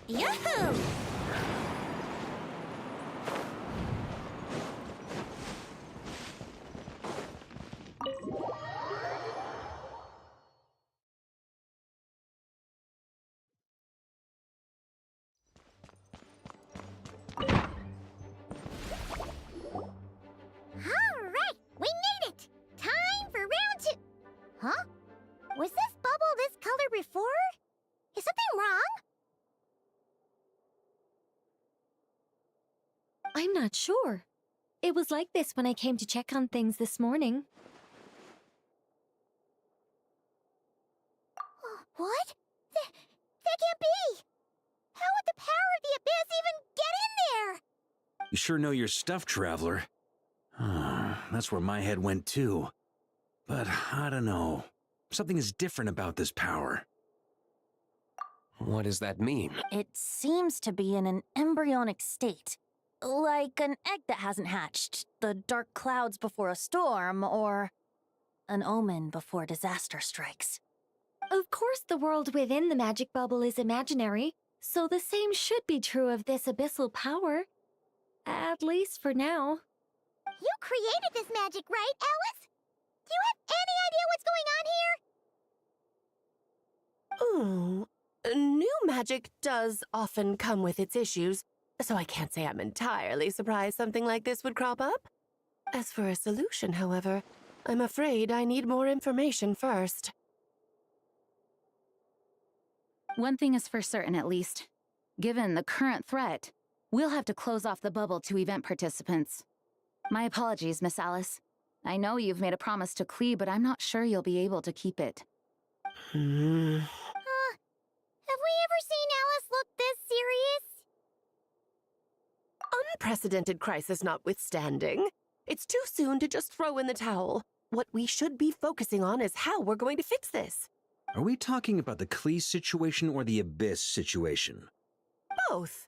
Yahoo! Alright, we made it! Time for round 2! Huh? Was this bubble this color before? Is something wrong? I'm not sure. It was like this when I came to check on things this morning. What? That can't be! How would the power of the abyss even get in there? You sure know your stuff, Traveler. That's where my head went too. But I don't know. Something is different about this power. What does that mean? It seems to be in an embryonic state. Like an egg that hasn't hatched, the dark clouds before a storm, or an omen before disaster strikes. Of course the world within the magic bubble is imaginary, so the same should be true of this abyssal power. At least for now. You created this magic, right, Alice? Do you have any idea what's going on here? New magic does often come with its issues, so I can't say I'm entirely surprised something like this would crop up. As for a solution, however, I'm afraid I need more information first. One thing is for certain, at least. Given the current threat, we'll have to close off the bubble to event participants. My apologies, Miss Alice. I know you've made a promise to Klee, but I'm not sure you'll be able to keep it. Have we ever seen Alice look this serious? Unprecedented crisis notwithstanding, it's too soon to just throw in the towel. What we should be focusing on is how we're going to fix this. Are we talking about the Klee situation or the Abyss situation? Both.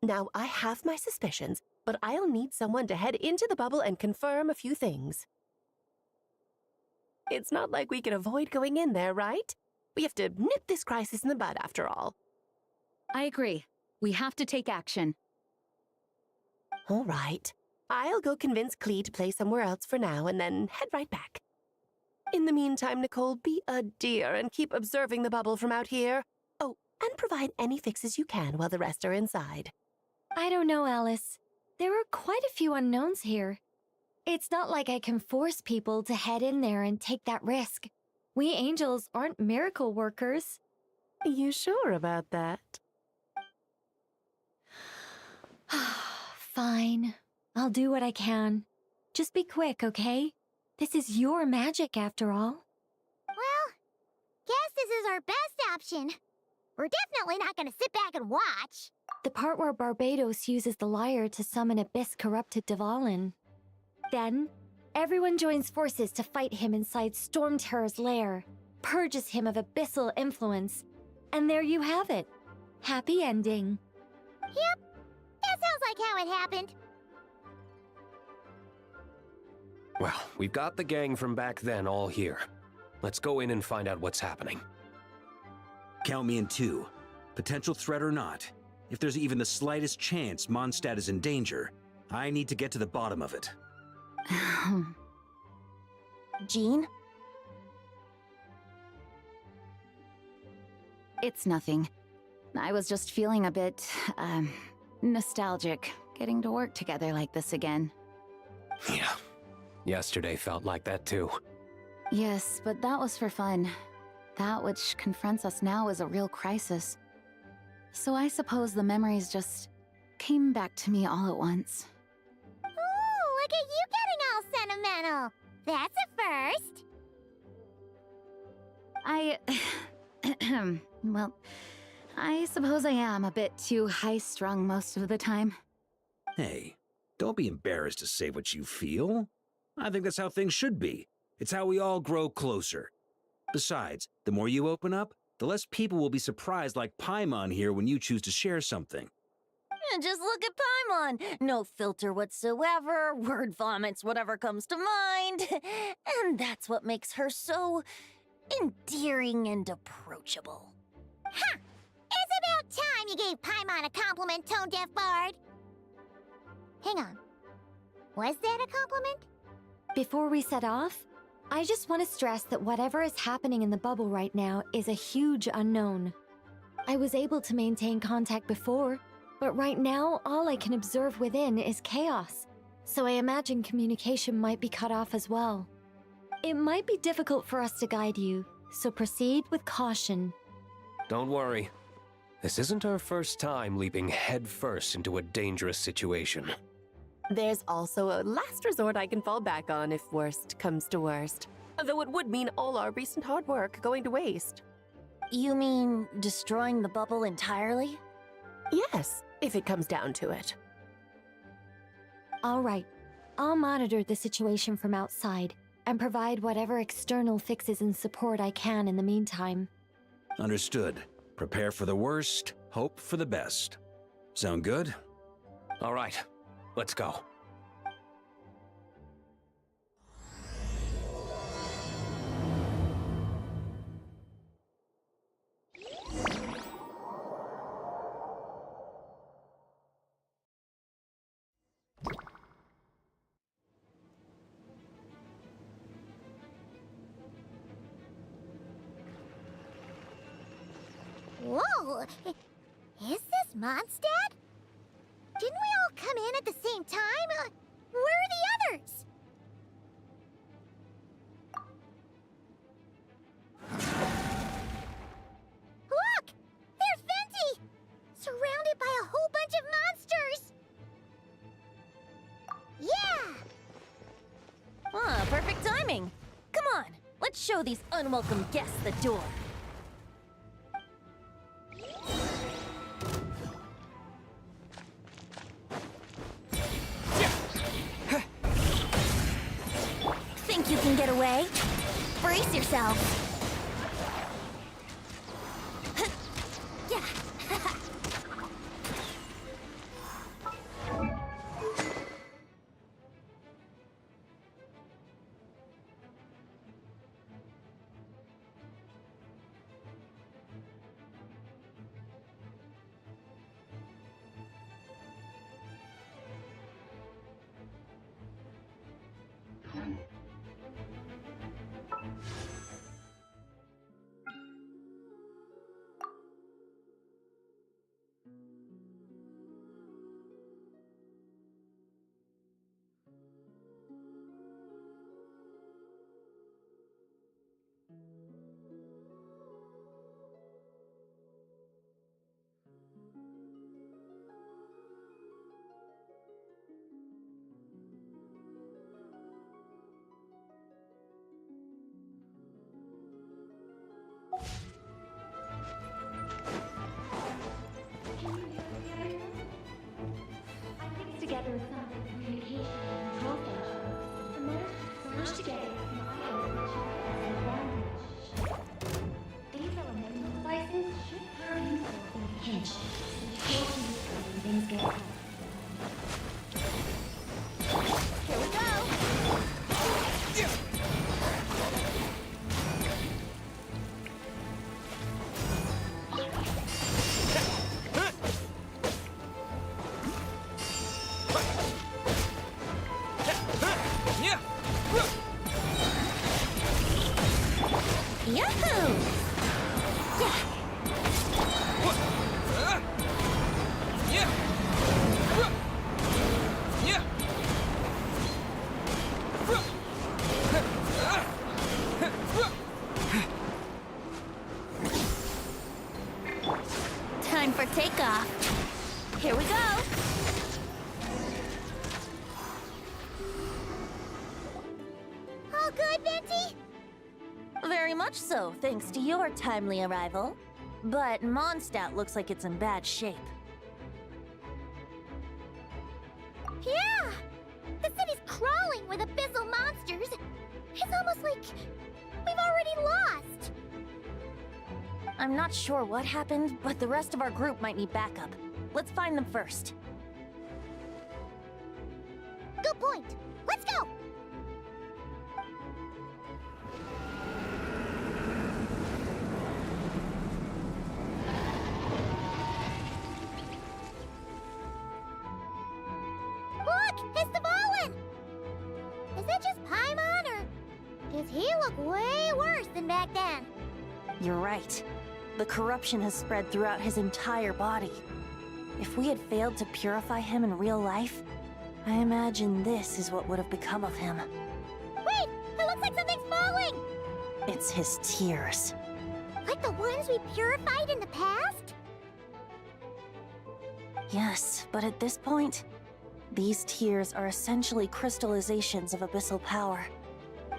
Now, I have my suspicions, but I'll need someone to head into the bubble and confirm a few things. It's not like we can avoid going in there, right? We have to nip this crisis in the bud, after all. I agree. We have to take action. All right. I'll go convince Klee to play somewhere else for now and then head right back. In the meantime, Nicole, be a dear and keep observing the bubble from out here. Oh, and provide any fixes you can while the rest are inside. I don't know, Alice. There are quite a few unknowns here. It's not like I can force people to head in there and take that risk. We angels aren't miracle workers. You sure about that? Fine. I'll do what I can. Just be quick, okay? This is your magic, after all. Well, guess this is our best option. We're definitely not gonna sit back and watch. The part where Barbados uses the lyre to summon Abyss-corrupted Dvalin. Then, everyone joins forces to fight him inside Storm Terror's lair, purges him of abyssal influence, and there you have it. Happy ending. Yep, that sounds like how it happened. Well, we've got the gang from back then all here. Let's go in and find out what's happening. Count me in 2. Potential threat or not, if there's even the slightest chance Mondstadt is in danger, I need to get to the bottom of it. Jean? It's nothing. I was just feeling a bit, nostalgic, getting to work together like this again. Yeah. Yesterday felt like that too. Yes, but that was for fun. That which confronts us now is a real crisis. So I suppose the memories just came back to me all at once. Ooh, look at you getting all sentimental. That's a first. Well, I suppose I am a bit too high-strung most of the time. Hey, don't be embarrassed to say what you feel. I think that's how things should be. It's how we all grow closer. Besides, the more you open up, the less people will be surprised like Paimon here when you choose to share something. Just look at Paimon. No filter whatsoever, word vomits whatever comes to mind. And that's what makes her so endearing and approachable. Ha! It's about time you gave Paimon a compliment, tone-deaf bard. Hang on. Was that a compliment? Before we set off, I just want to stress that whatever is happening in the bubble right now is a huge unknown. I was able to maintain contact before, but right now all I can observe within is chaos, so I imagine communication might be cut off as well. It might be difficult for us to guide you, so proceed with caution. Don't worry. This isn't our first time leaping headfirst into a dangerous situation. There's also a last resort I can fall back on if worst comes to worst. Though it would mean all our recent hard work going to waste. You mean destroying the bubble entirely? Yes, if it comes down to it. All right, I'll monitor the situation from outside and provide whatever external fixes and support I can in the meantime. Understood. Prepare for the worst, hope for the best. Sound good? All right, let's go. Whoa! Is this Mondstadt? Didn't we all come in at the same time? Where are the others? Look! Let's show these unwelcome guests the door. Think you can get away? Brace yourself. Yeah. Together with some of the communication and control functions, the most merged together with my advantage. These elemental devices should prove useful in a pinch, and sure to use when things get tough. Here we go. Yahoo! Time for takeoff. Here we go. All good, Venti? Very much so, thanks to your timely arrival. But Mondstadt looks like it's in bad shape. Yeah! The city's crawling with abyssal monsters. It's almost like we've already lost. I'm not sure what happened, but the rest of our group might need backup. Let's find them first. Good point. Let's go! Look! It's the Volin! Is it just Paimon, or does he look way worse than back then? You're right. The corruption has spread throughout his entire body. If we had failed to purify him in real life, I imagine this is what would have become of him. Wait! It looks like something's falling! It's his tears. Like the ones we purified in the past? Yes, but at this point, these tears are essentially crystallizations of abyssal power.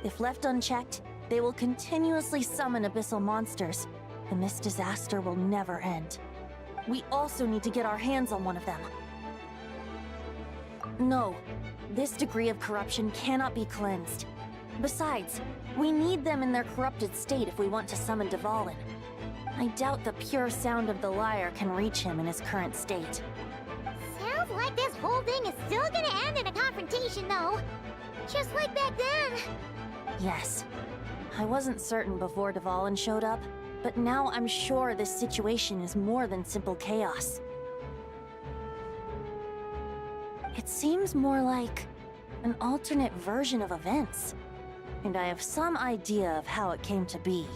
If left unchecked, they will continuously summon abyssal monsters, and this disaster will never end. We also need to get our hands on one of them. No, this degree of corruption cannot be cleansed. Besides, we need them in their corrupted state if we want to summon Dvalin. I doubt the pure sound of the lyre can reach him in his current state. Sounds like this whole thing is still gonna end in a confrontation, though. Just like back then. Yes. I wasn't certain before Dvalin showed up, but now I'm sure this situation is more than simple chaos. It seems more like an alternate version of events, and I have some idea of how it came to be.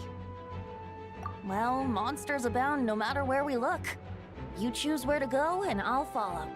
Well, monsters abound no matter where we look. You choose where to go, and I'll follow.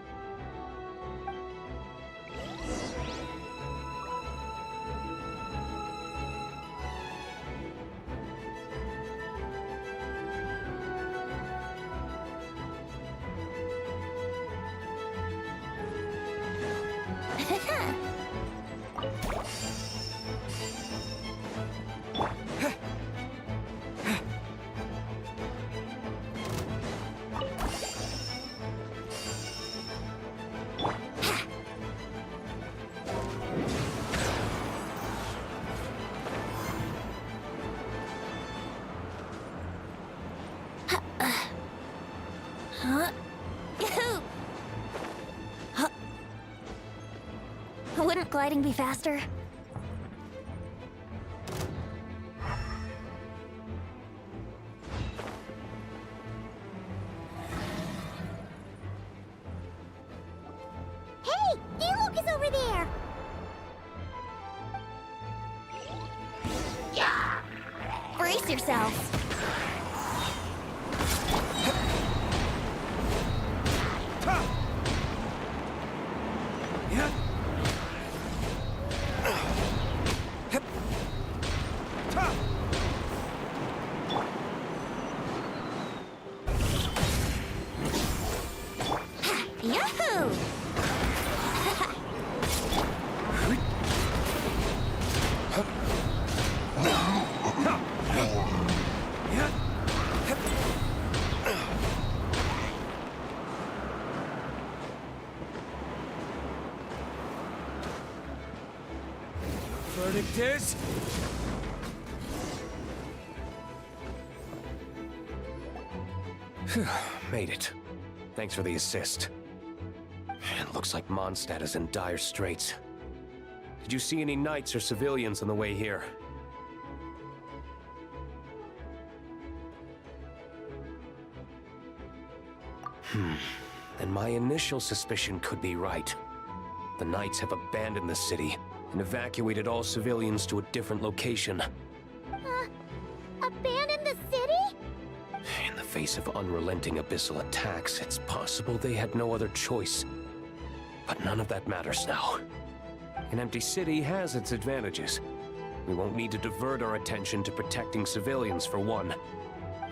Huh? Yahoo! Huh? Wouldn't gliding be faster? Hey! Diluc is over there! Brace yourselves. Yahoo! Verdict is... Made it. Thanks for the assist. It looks like Mondstadt is in dire straits. Did you see any knights or civilians on the way here? And my initial suspicion could be right. The knights have abandoned the city and evacuated all civilians to a different location. Abandon the city? In the face of unrelenting abyssal attacks, it's possible they had no other choice. But none of that matters now. An empty city has its advantages. We won't need to divert our attention to protecting civilians, for one.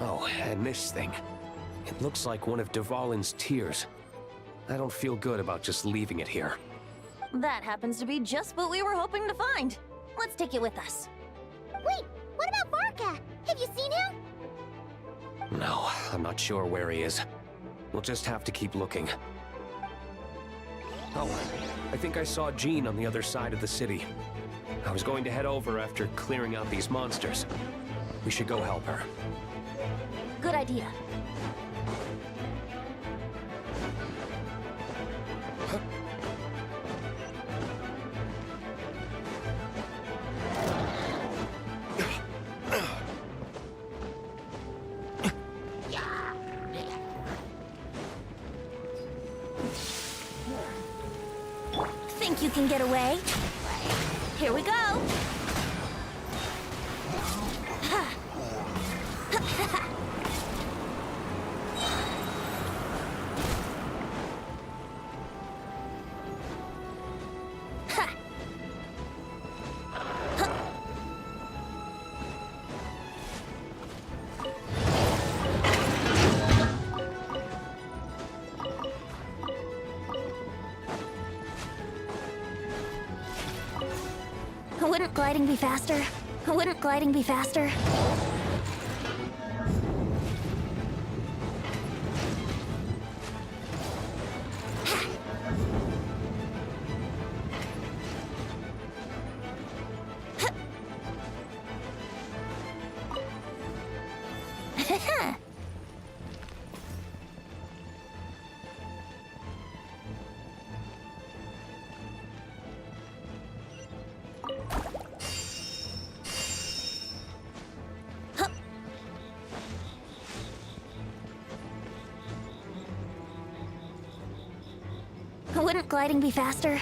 Oh, and this thing. It looks like one of Dvalin's tears. I don't feel good about just leaving it here. That happens to be just what we were hoping to find. Let's take it with us. Wait, what about Varka? Have you seen him? No, I'm not sure where he is. We'll just have to keep looking. Oh, I think I saw Jean on the other side of the city. I was going to head over after clearing out these monsters. We should go help her. Good idea. Think you can get away? Here we go. Wouldn't gliding be faster? Wouldn't gliding be faster? Wouldn't gliding be faster?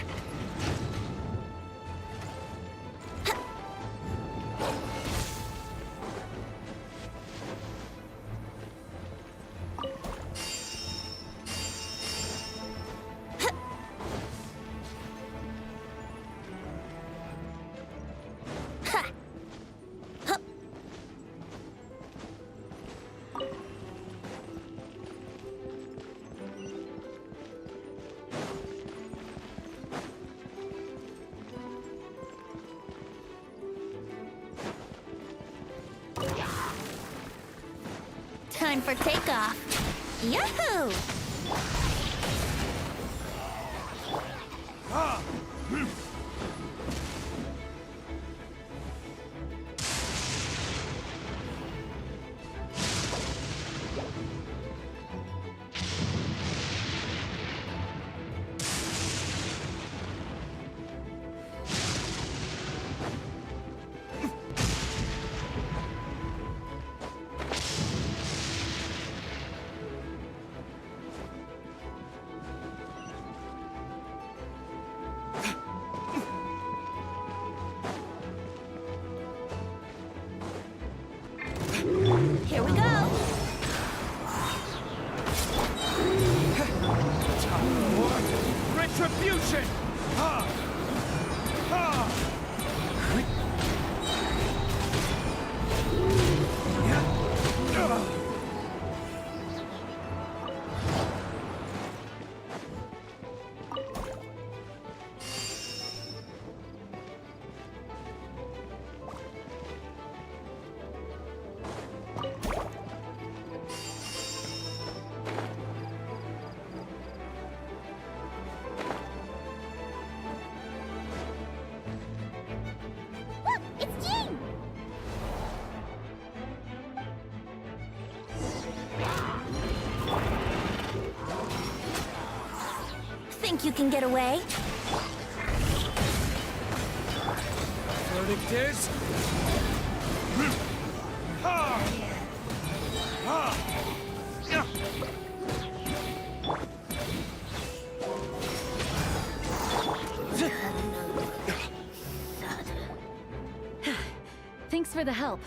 Time for takeoff. Yahoo! Retribution! Ha! Ha! Look, it's Jing! Think you can get away? Verdict is... Ha! Ha! Yeah. Thanks for the help.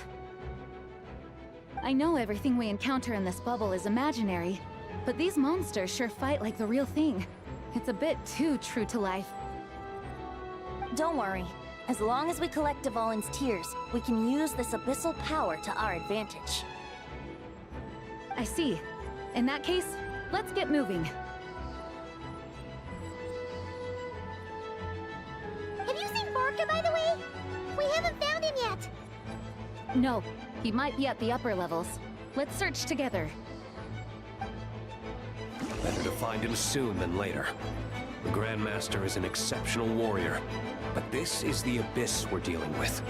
I know everything we encounter in this bubble is imaginary, but these monsters sure fight like the real thing. It's a bit too true to life. Don't worry. As long as we collect Dvalin's tears, we can use this abyssal power to our advantage. I see. In that case, let's get moving. Have you seen Barca, by the way? We haven't found him yet. No, he might be at the upper levels. Let's search together. Better to find him soon than later. The Grandmaster is an exceptional warrior, but this is the abyss we're dealing with.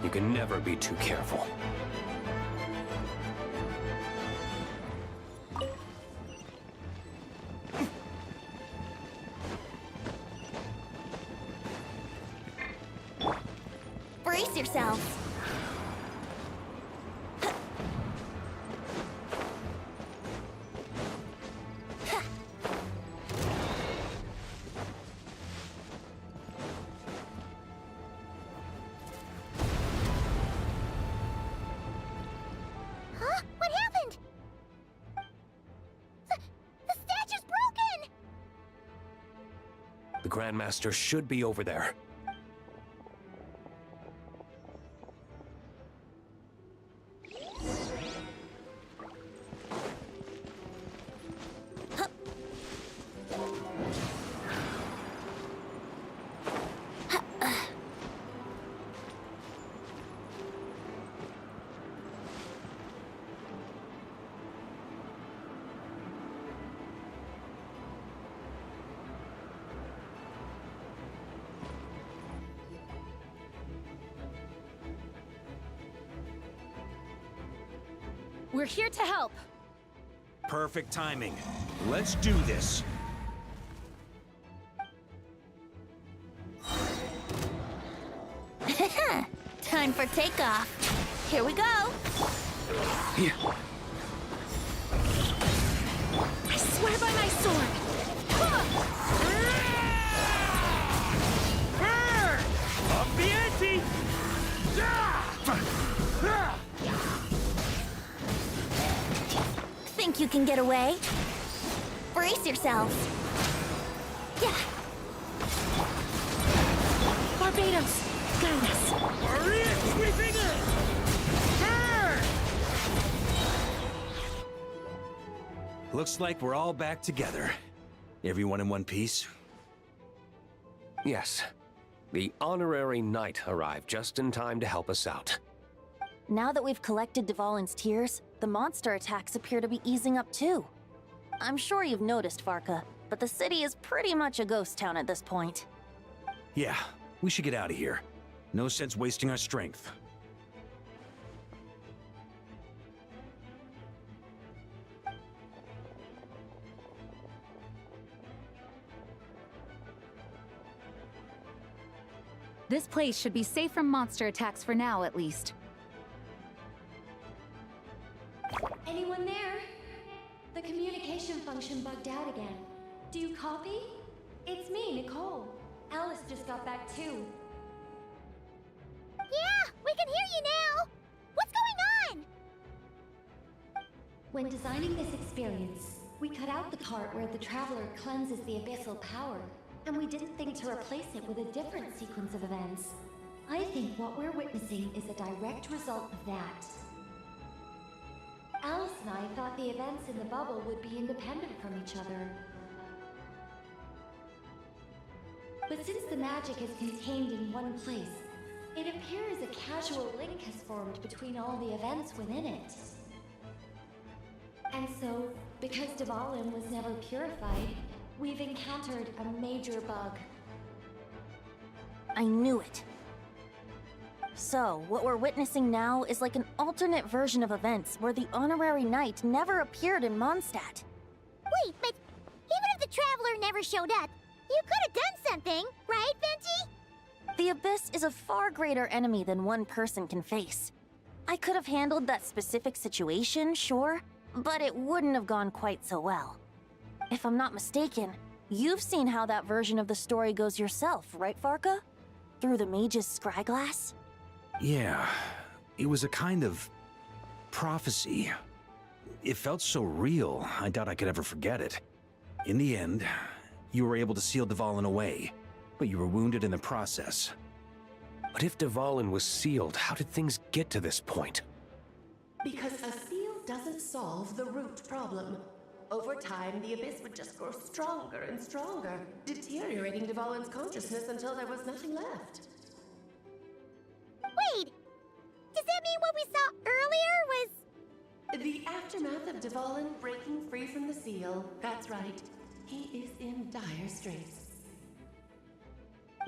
You can never be too careful. Brace yourselves. Huh? What happened? The statue's broken! The Grandmaster should be over there. We're here to help. Perfect timing. Let's do this. Time for takeoff. Here we go. I swear by my sword. Up the ante! Think you can get away? Brace yourselves. Yeah. Barbados, guide us. Maria sweeping in! Looks like we're all back together. Everyone in one piece? Yes. The honorary knight arrived just in time to help us out. Now that we've collected Dvalin's tears, the monster attacks appear to be easing up too. I'm sure you've noticed, Varka, but the city is pretty much a ghost town at this point. Yeah, we should get out of here. No sense wasting our strength. This place should be safe from monster attacks for now, at least. Anyone there? The communication function bugged out again. Do you copy? It's me, Nicole. Alice just got back too. Yeah, we can hear you now! What's going on? When designing this experience, we cut out the part where the traveler cleanses the abyssal power. and we didn't think to replace it with a different sequence of events. I think what we're witnessing is a direct result of that. Alice and I thought the events in the bubble would be independent from each other. But since the magic is contained in one place, it appears a casual link has formed between all the events within it. And so, because Dvalin was never purified, we've encountered a major bug. I knew it. So, what we're witnessing now is like an alternate version of events where the honorary knight never appeared in Mondstadt. Wait, but even if the Traveler never showed up, you could have done something, right, Venti? The Abyss is a far greater enemy than one person can face. I could have handled that specific situation, sure, but it wouldn't have gone quite so well. If I'm not mistaken, you've seen how that version of the story goes yourself, right, Farka? Through the mage's scryglass? Yeah, it was a kind of prophecy. It felt so real, I doubt I could ever forget it. In the end, you were able to seal Dvalin away, but you were wounded in the process. But if Dvalin was sealed, how did things get to this point? Because a seal doesn't solve the root problem. Over time, the Abyss would just grow stronger and stronger, deteriorating Dvalin's consciousness until there was nothing left. Wait! Does that mean what we saw earlier was... The aftermath of Dvalin breaking free from the seal. That's right. He is in dire straits.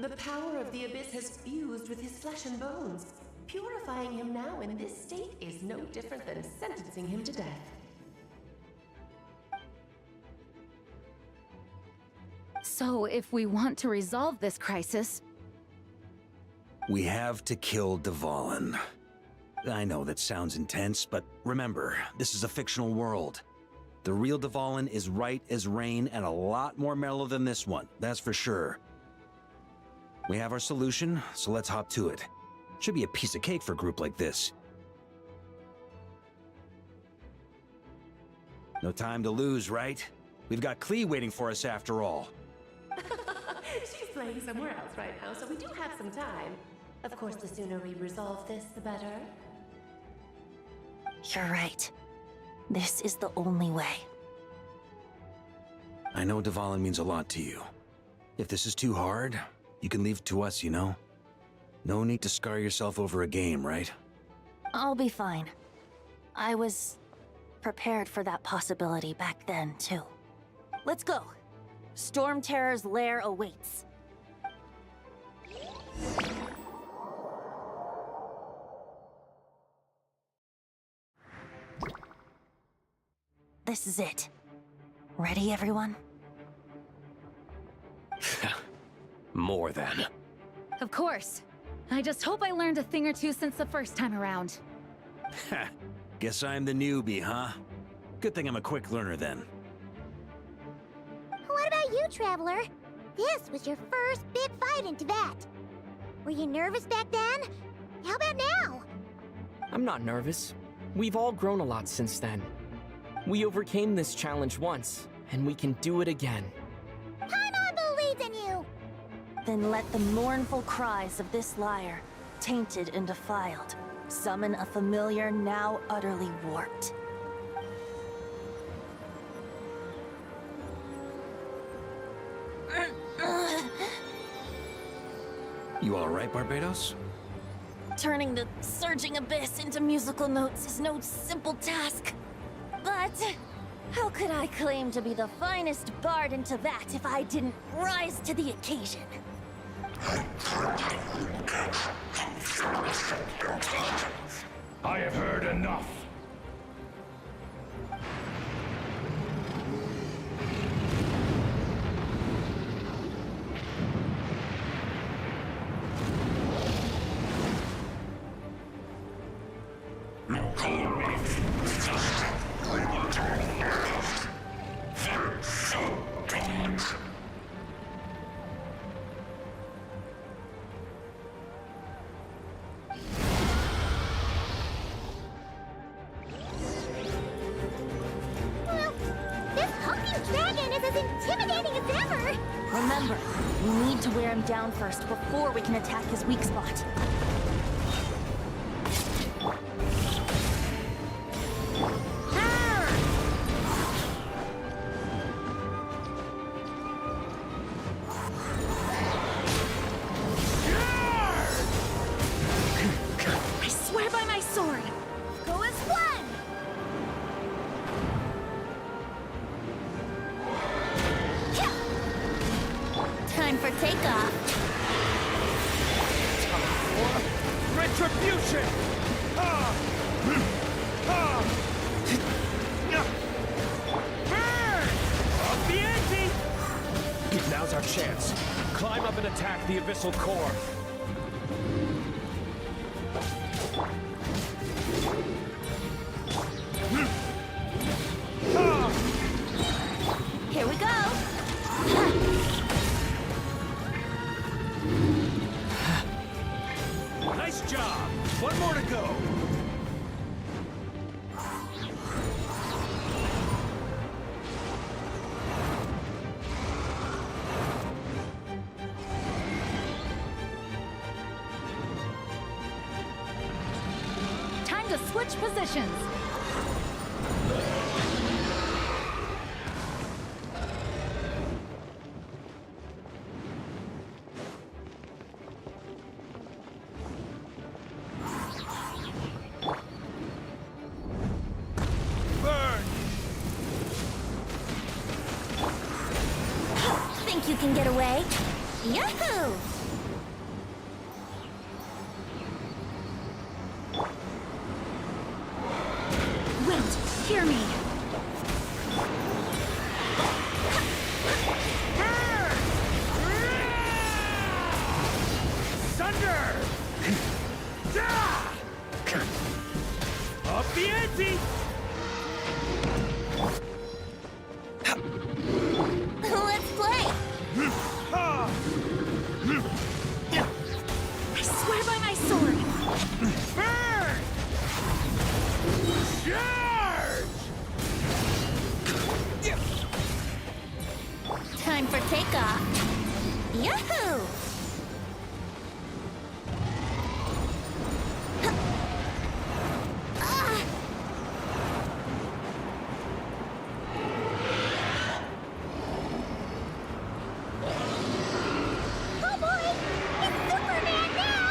The power of the Abyss has fused with his flesh and bones. Purifying him now in this state is no different than sentencing him to death. So, if we want to resolve this crisis, We have to kill Dvalin. I know that sounds intense, but remember, this is a fictional world. The real Dvalin is right as rain and a lot more mellow than this one, that's for sure. We have our solution, so let's hop to it. Should be a piece of cake for a group like this. No time to lose, right? We've got Klee waiting for us after all. She's playing somewhere else right now, so we do have some time. Of course, the sooner we resolve this, the better. You're right. This is the only way. I know Dvalin means a lot to you. If this is too hard, you can leave it to us, you know? No need to scar yourself over a game, right? I'll be fine. I was prepared for that possibility back then, too. Let's go. Storm Terror's lair awaits. This is it. Ready, everyone? More than. of course. I just hope I learned a thing or two since the first time around. Ha! Guess I'm the newbie, huh? Good thing I'm a quick learner then. What about you, Traveler? This was your first big fight in Tibet. Were you nervous back then? How about now? I'm not nervous. We've all grown a lot since then. We overcame this challenge once, and we can do it again. Paimon believes in you! Then let the mournful cries of this lyre, tainted and defiled, summon a familiar now utterly warped. You alright, Barbados? Turning the surging abyss into musical notes is no simple task. But how could I claim to be the finest bard in Tibet if I didn't rise to the occasion? I have heard enough. as intimidating as ever! Remember, we need to wear him down first before we can attack his weak spot. I swear by my sword! Go as one! Time for takeoff. Retribution! Burn! Up the ante! Now's our chance. Climb up and attack the abyssal core. Here we go! Nice job! One more to go! Time to switch positions. Burn! Think you can get away? Yahoo! Wind, hear me. Burn! Thunder! Up the ante! Let's play! I swear by my sword. Burn! Charge! Time for takeoff. Yahoo! Oh boy! It's Superman now!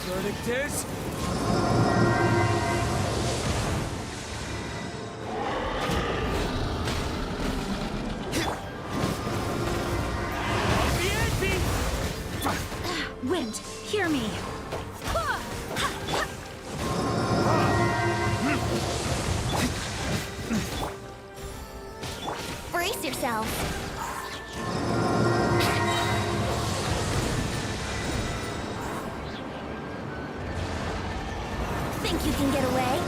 Verdict is... Up the ante! Wind, hear me. Brace yourself. Think you can get away?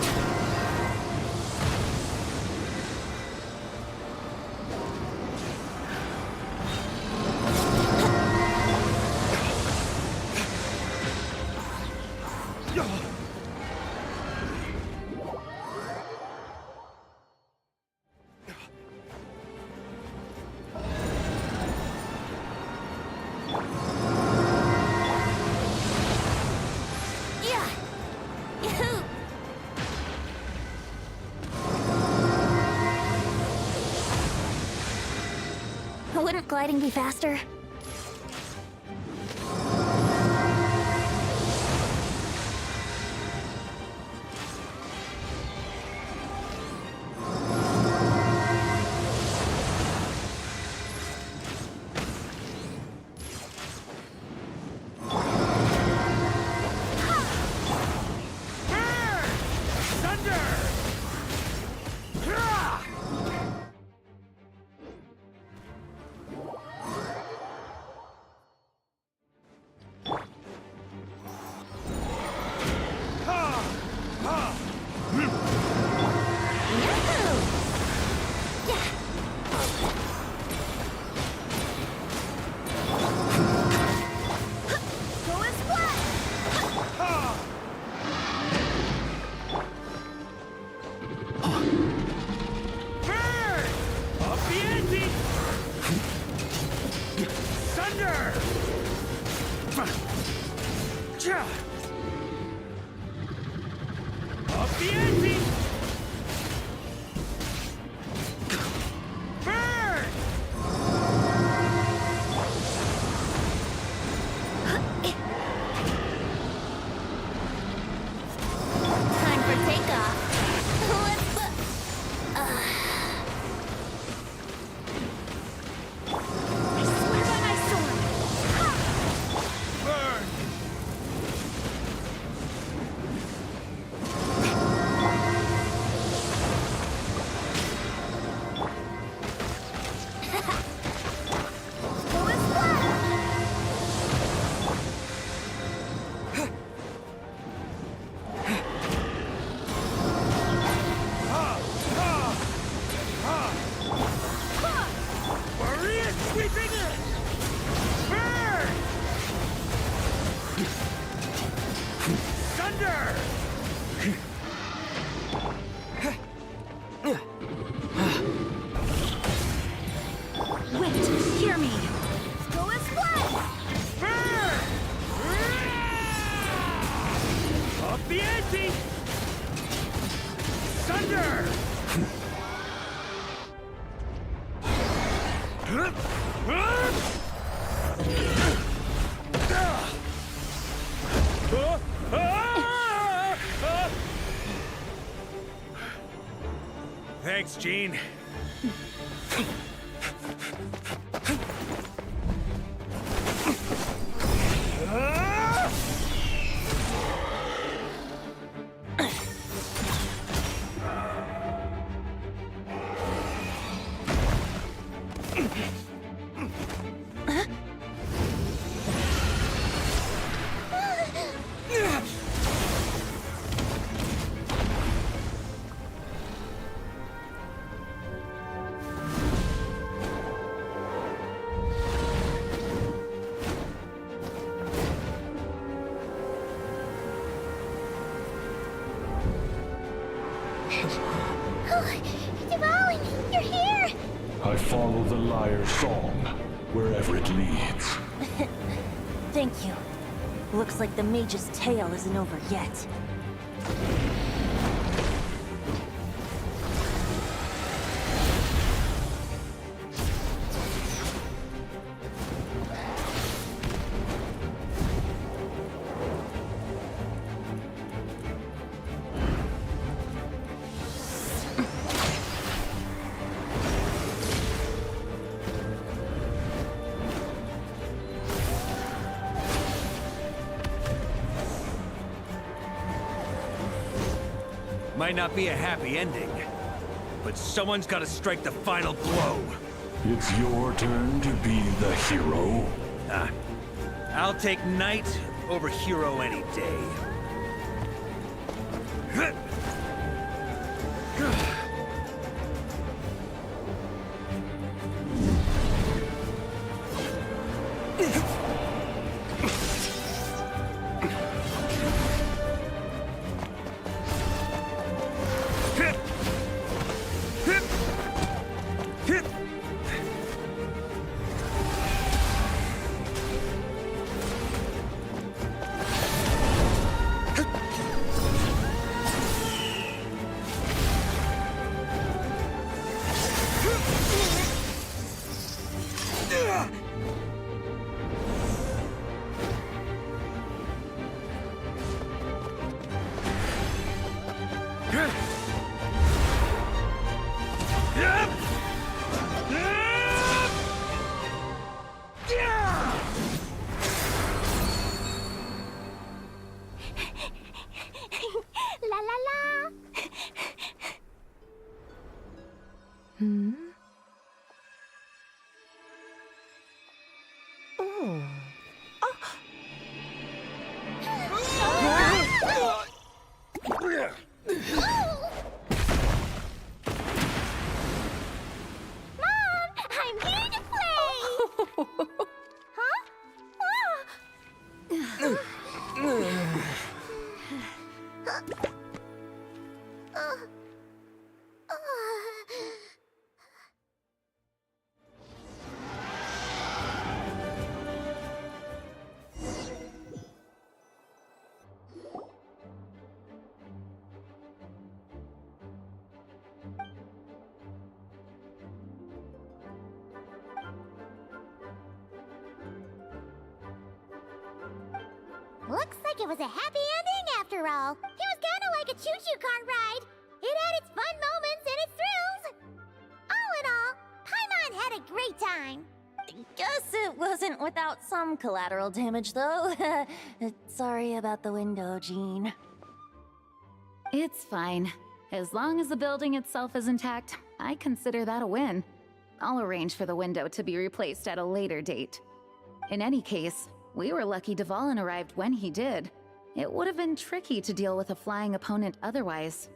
Yeah! Yahoo! Wouldn't gliding be faster? Wait, hear me. Go and splash! Burn! Up the ante! Thunder! Thanks, Gene. Devouring, you're here! I follow the lyre's song, wherever it leads. Thank you. Looks like the mage's tale isn't over yet. Might not be a happy ending, but someone's got to strike the final blow. It's your turn to be the hero. I'll take knight over hero any day. La la la! Hmm? Oh. Mom, I'm here to play! Huh? Looks like it was a happy ending after all. It was kind of like a choo-choo cart ride. It had its fun moments and its thrills. All in all, Paimon had a great time. Guess it wasn't without some collateral damage, though. Sorry about the window, Jean. It's fine. As long as the building itself is intact, I consider that a win. I'll arrange for the window to be replaced at a later date. In any case, we were lucky Dvalin arrived when he did. It would have been tricky to deal with a flying opponent otherwise.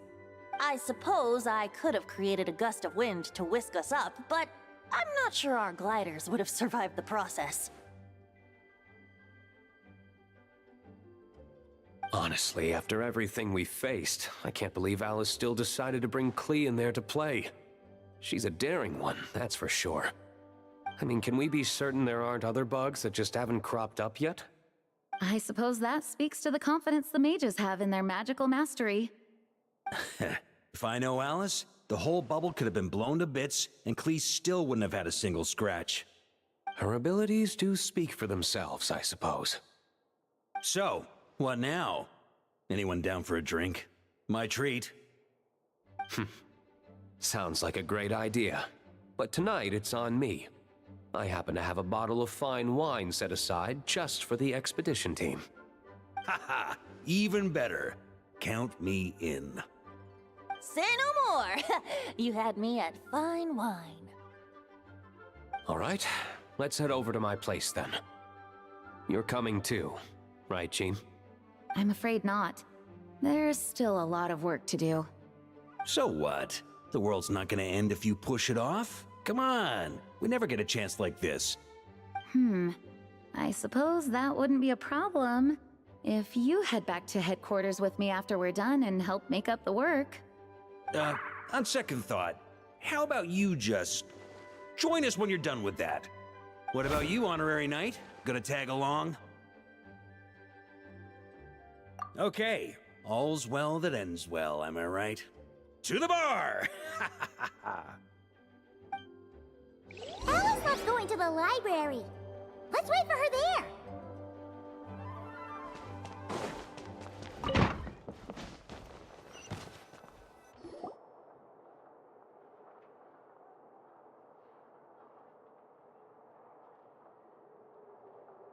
I suppose I could have created a gust of wind to whisk us up, but I'm not sure our gliders would have survived the process. Honestly, after everything we faced, I can't believe Alice still decided to bring Klee in there to play. She's a daring one, that's for sure. I mean, can we be certain there aren't other bugs that just haven't cropped up yet? I suppose that speaks to the confidence the mages have in their magical mastery. If I know Alice, the whole bubble could have been blown to bits, and Clee still wouldn't have had a single scratch. Her abilities do speak for themselves, I suppose. So, what now? Anyone down for a drink? My treat. Sounds like a great idea. But tonight it's on me. I happen to have a bottle of fine wine set aside just for the expedition team. Haha, even better. Count me in. Say no more! You had me at fine wine. All right, let's head over to my place then. You're coming too, right, Jean? I'm afraid not. There's still a lot of work to do. So what? The world's not gonna end if you push it off? Come on, we never get a chance like this. I suppose that wouldn't be a problem if you head back to headquarters with me after we're done and help make up the work. On second thought, how about you just join us when you're done with that? What about you, Honorary Knight? Gonna tag along? Okay, all's well that ends well, am I right? To the bar! Alice loves going to the library. Let's wait for her there.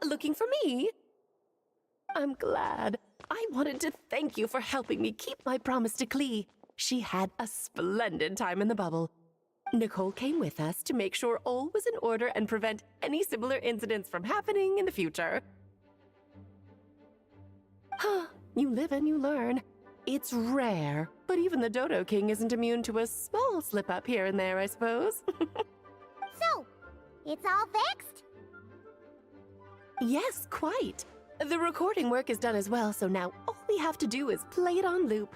Looking for me? I'm glad. I wanted to thank you for helping me keep my promise to Clee. She had a splendid time in the bubble. Nicole came with us to make sure all was in order and prevent any similar incidents from happening in the future. You live and you learn. It's rare, but even the Dodo King isn't immune to a small slip-up here and there, I suppose. So, it's all fixed? Yes, quite. The recording work is done as well, so now all we have to do is play it on loop.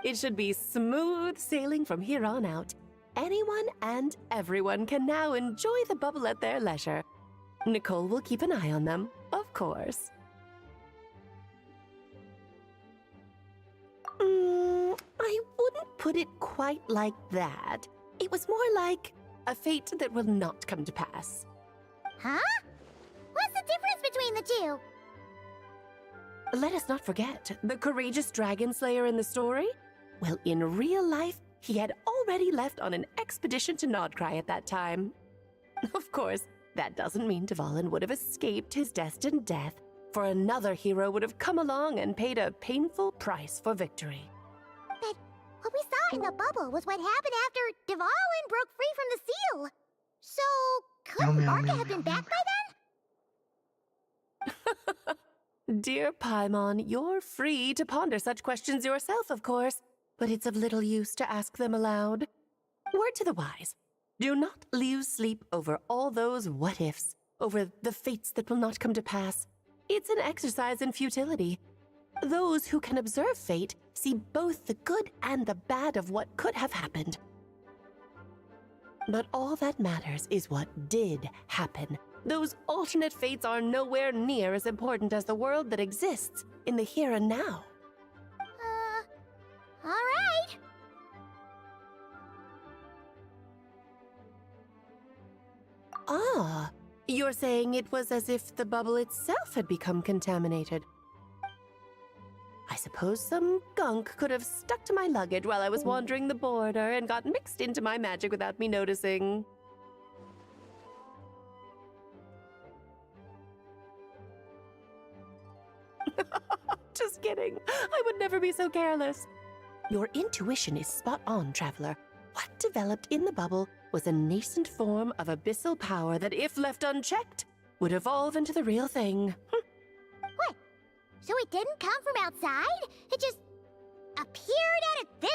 It should be smooth sailing from here on out. Anyone and everyone can now enjoy the bubble at their leisure. Nicole will keep an eye on them, of course. I wouldn't put it quite like that. It was more like a fate that will not come to pass. Huh? What's the difference between the two? Let us not forget the courageous dragon slayer in the story. Well, in real life, he had already left on an expedition to Nodcry at that time. Of course, that doesn't mean Dvalin would have escaped his destined death, for another hero would have come along and paid a painful price for victory. But what we saw in the bubble was what happened after Dvalin broke free from the seal. So, couldn't Barca have been back by then? Dear Paimon, you're free to ponder such questions yourself, of course, but it's of little use to ask them aloud. Word to the wise, do not lose sleep over all those what-ifs, over the fates that will not come to pass. It's an exercise in futility. Those who can observe fate see both the good and the bad of what could have happened. But all that matters is what did happen. Those alternate fates are nowhere near as important as the world that exists in the here and now. All right. Ah, you're saying it was as if the bubble itself had become contaminated. I suppose some gunk could have stuck to my luggage while I was wandering the border and got mixed into my magic without me noticing. Just kidding. I would never be so careless. Your intuition is spot on, Traveler. What developed in the bubble was a nascent form of abyssal power that, if left unchecked, would evolve into the real thing. What? So it didn't come from outside? It just appeared out of thin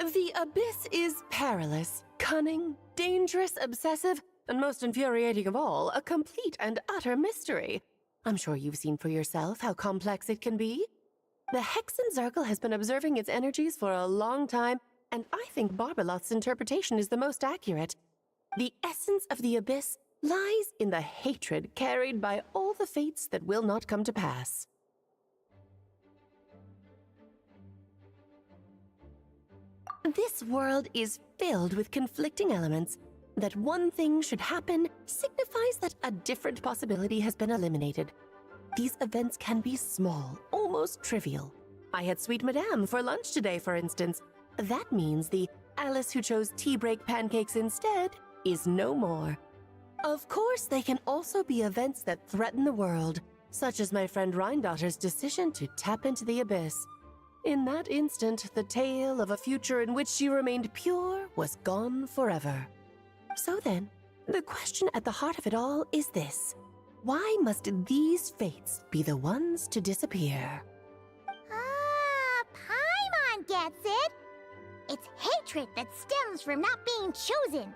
air? The abyss is perilous, cunning, dangerous, obsessive, and most infuriating of all, a complete and utter mystery. I'm sure you've seen for yourself how complex it can be. The Hexen Circle has been observing its energies for a long time, and I think Barbalot's interpretation is the most accurate. The essence of the abyss lies in the hatred carried by all the fates that will not come to pass. This world is filled with conflicting elements. That one thing should happen signifies that a different possibility has been eliminated. These events can be small, almost trivial. I had Sweet Madame for lunch today, for instance. That means the Alice who chose tea break pancakes instead is no more. Of course, they can also be events that threaten the world, such as my friend Rhindotter's decision to tap into the abyss. In that instant, the tale of a future in which she remained pure was gone forever. So then, the question at the heart of it all is this. Why must these fates be the ones to disappear? Ah, Paimon gets it! It's hatred that stems from not being chosen.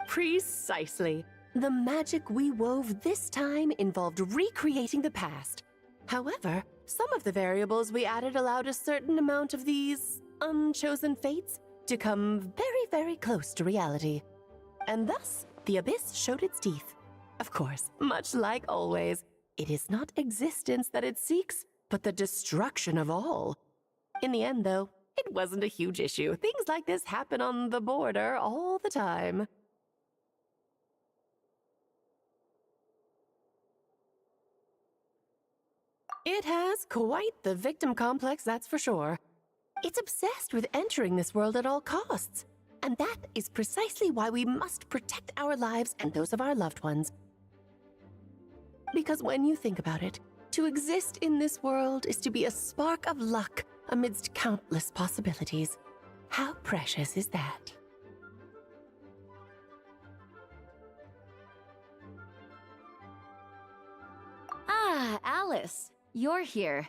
Precisely. The magic we wove this time involved recreating the past. However, some of the variables we added allowed a certain amount of these unchosen fates to come very, very close to reality. And thus, the abyss showed its teeth. Of course, much like always, it is not existence that it seeks, but the destruction of all. In the end, though, it wasn't a huge issue. Things like this happen on the border all the time. It has quite the victim complex, that's for sure. It's obsessed with entering this world at all costs. And that is precisely why we must protect our lives and those of our loved ones. Because when you think about it, to exist in this world is to be a spark of luck amidst countless possibilities. How precious is that? Ah, Alice, you're here.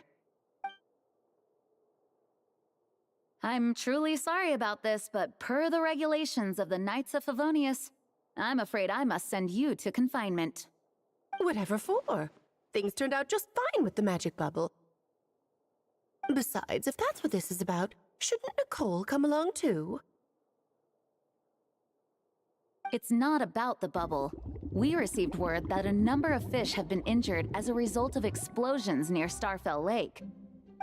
I'm truly sorry about this, but per the regulations of the Knights of Favonius, I'm afraid I must send you to confinement. Whatever for? Things turned out just fine with the magic bubble. Besides, if that's what this is about, shouldn't Nicole come along too? It's not about the bubble. We received word that a number of fish have been injured as a result of explosions near Starfell Lake.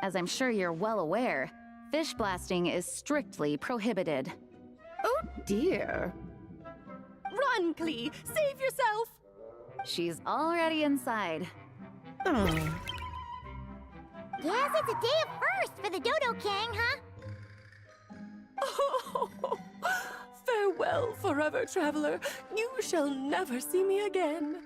As I'm sure you're well aware, fish blasting is strictly prohibited. Oh dear. Run, Klee! Save yourself! She's already inside. Guess it's a day of first for the Dodo King, huh? Oh, farewell, forever traveler. You shall never see me again.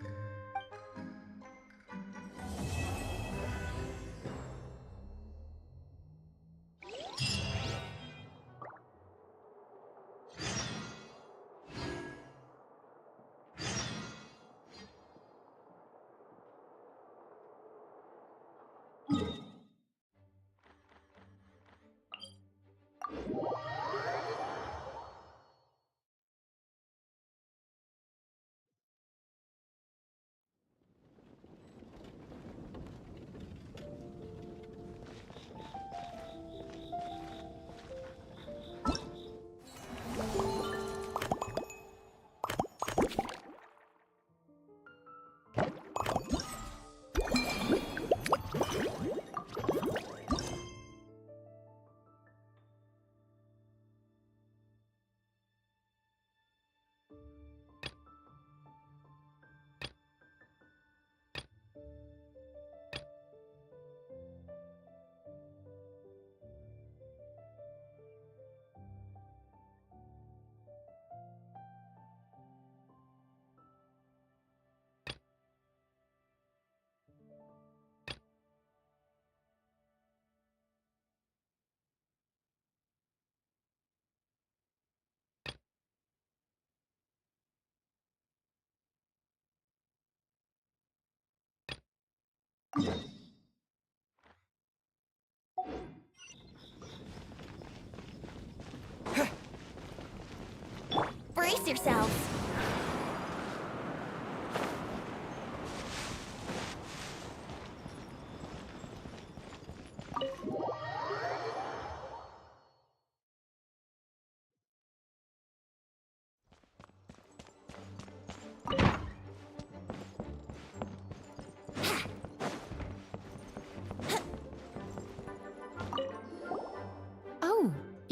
Brace yourselves.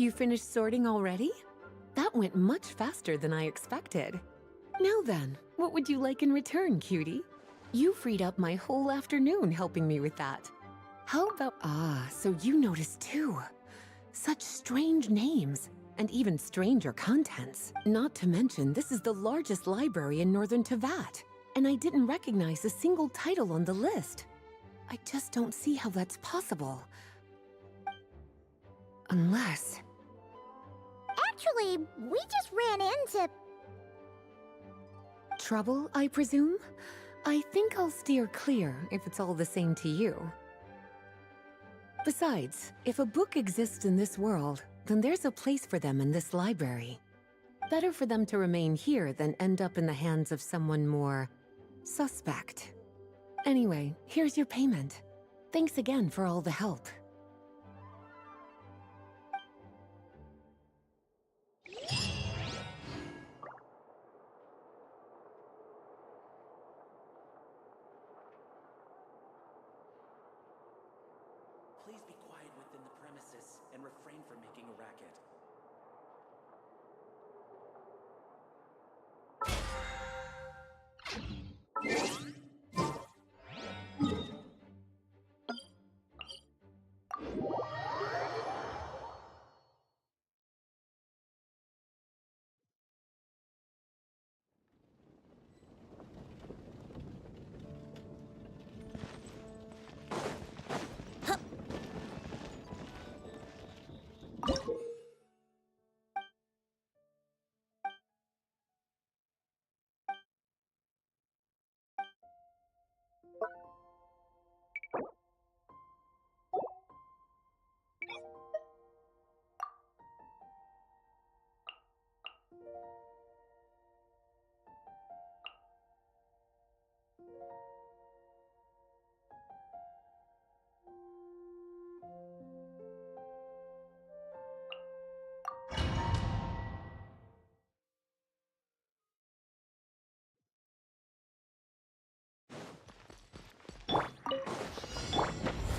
You finished sorting already? That went much faster than I expected. Now then, what would you like in return, cutie? You freed up my whole afternoon helping me with that. How about... Ah, so you noticed too. Such strange names, and even stranger contents. Not to mention, this is the largest library in Northern Tevat, and I didn't recognize a single title on the list. I just don't see how that's possible. Unless... Actually, we just ran into... Trouble, I presume? I think I'll steer clear if it's all the same to you. Besides, if a book exists in this world, then there's a place for them in this library. Better for them to remain here than end up in the hands of someone more... suspect. Anyway, here's your payment. Thanks again for all the help. Please be quiet within the premises and refrain from making a racket.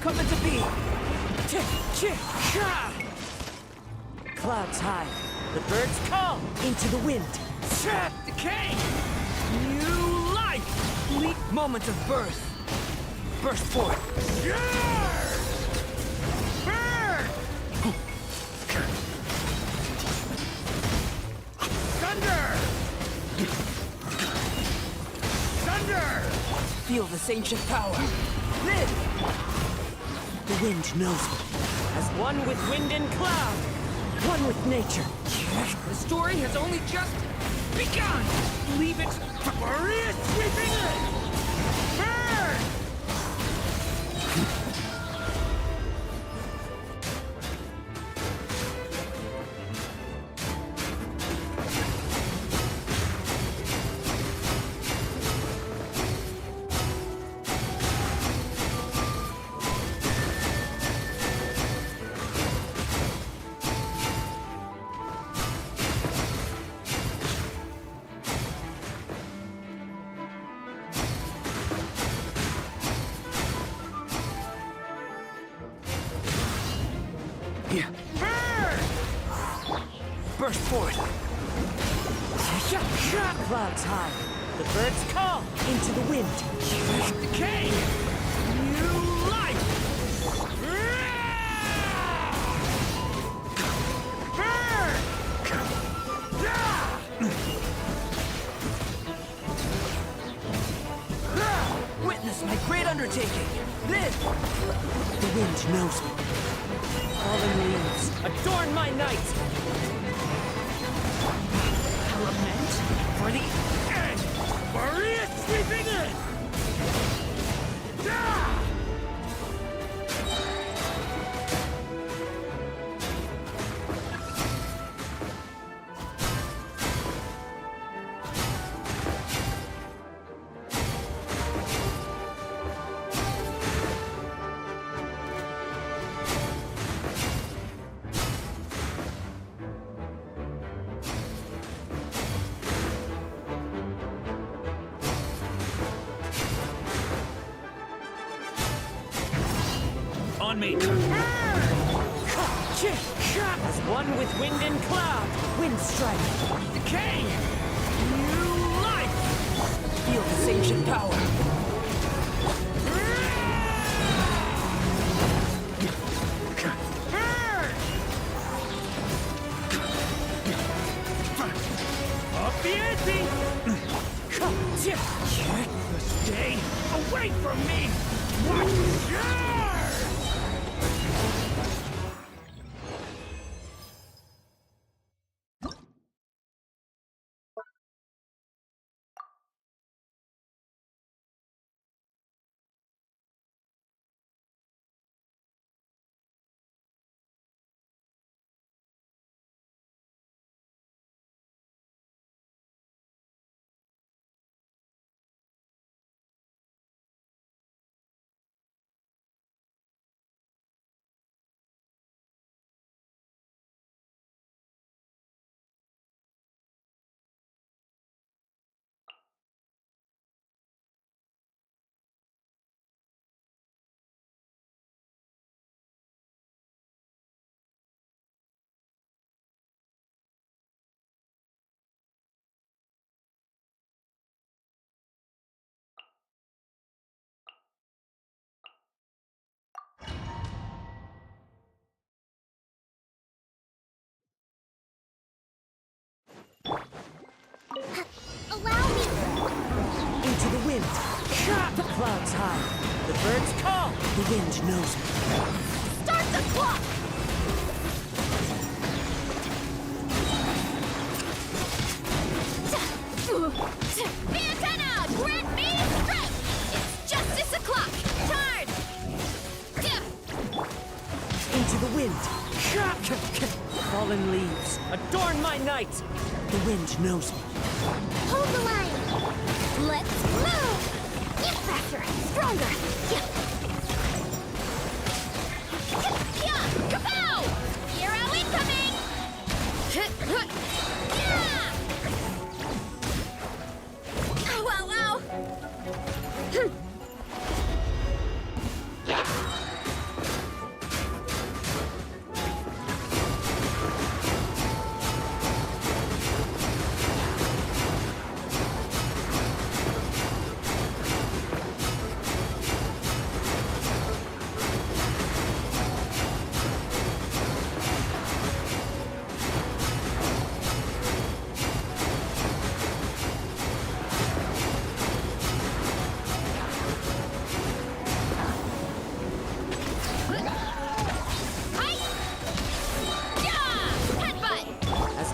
Coming to be! Clouds high, the birds call into the wind. Decay! New life! Leap moment of birth. Burst forth. Burn! Thunder! Thunder! Feel this ancient power. Live! The wind knows me. As one with wind and cloud. One with nature. The story has only just begun! Leave it for it! Sweeping in! Burn! Burst forth! Clouds high. The birds call into the wind. Decay! New life! Burn! Witness my great undertaking! Live! The wind knows me. Fallen leaves adorn my night! Lament for the end! Maria sweeping in! On me. As one with wind and cloud, wind strike. Decay! New life! Feel this ancient power. Up the ante! Stay away from me! Watch! Allow me! Into the wind. The clouds high. The birds call. The wind knows me. Start the clock! Be antenna! Grant me strike! It's justice o'clock! Charge! Into the wind. Fallen leaves. Adorn my night. The wind knows me. Hold the line! Let's move! Get faster! Stronger! Kapow! Hero incoming! Wow, wow!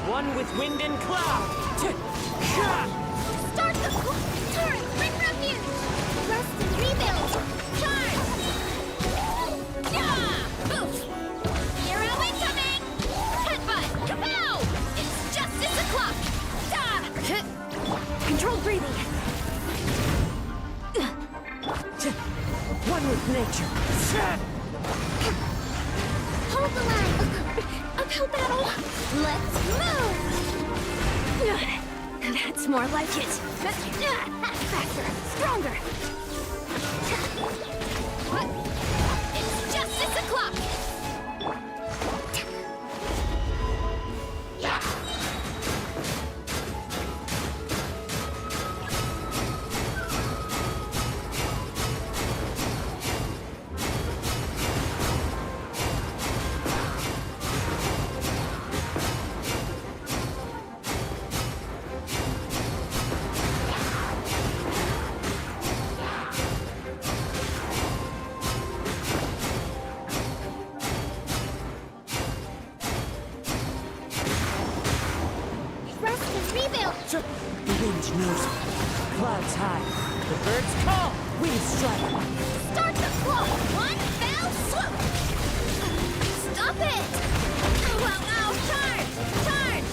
One with wind and cloud. Start the clock! Turret! Bring refuge! Rest and rebuild! Charge! Boof! Hero incoming! Headbutt! Kapow! It's justice o'clock! Controlled breathing. One with nature. Hold the line! Uphill battle. Let's move! That's more like it. Faster! Stronger! It's justice o'clock! Rest and rebuild! The wind knows me. Clouds high. The birds call. Wind strike. Start the clock! One fell swoop! Stop it! Wow, wow! Charge! Charge!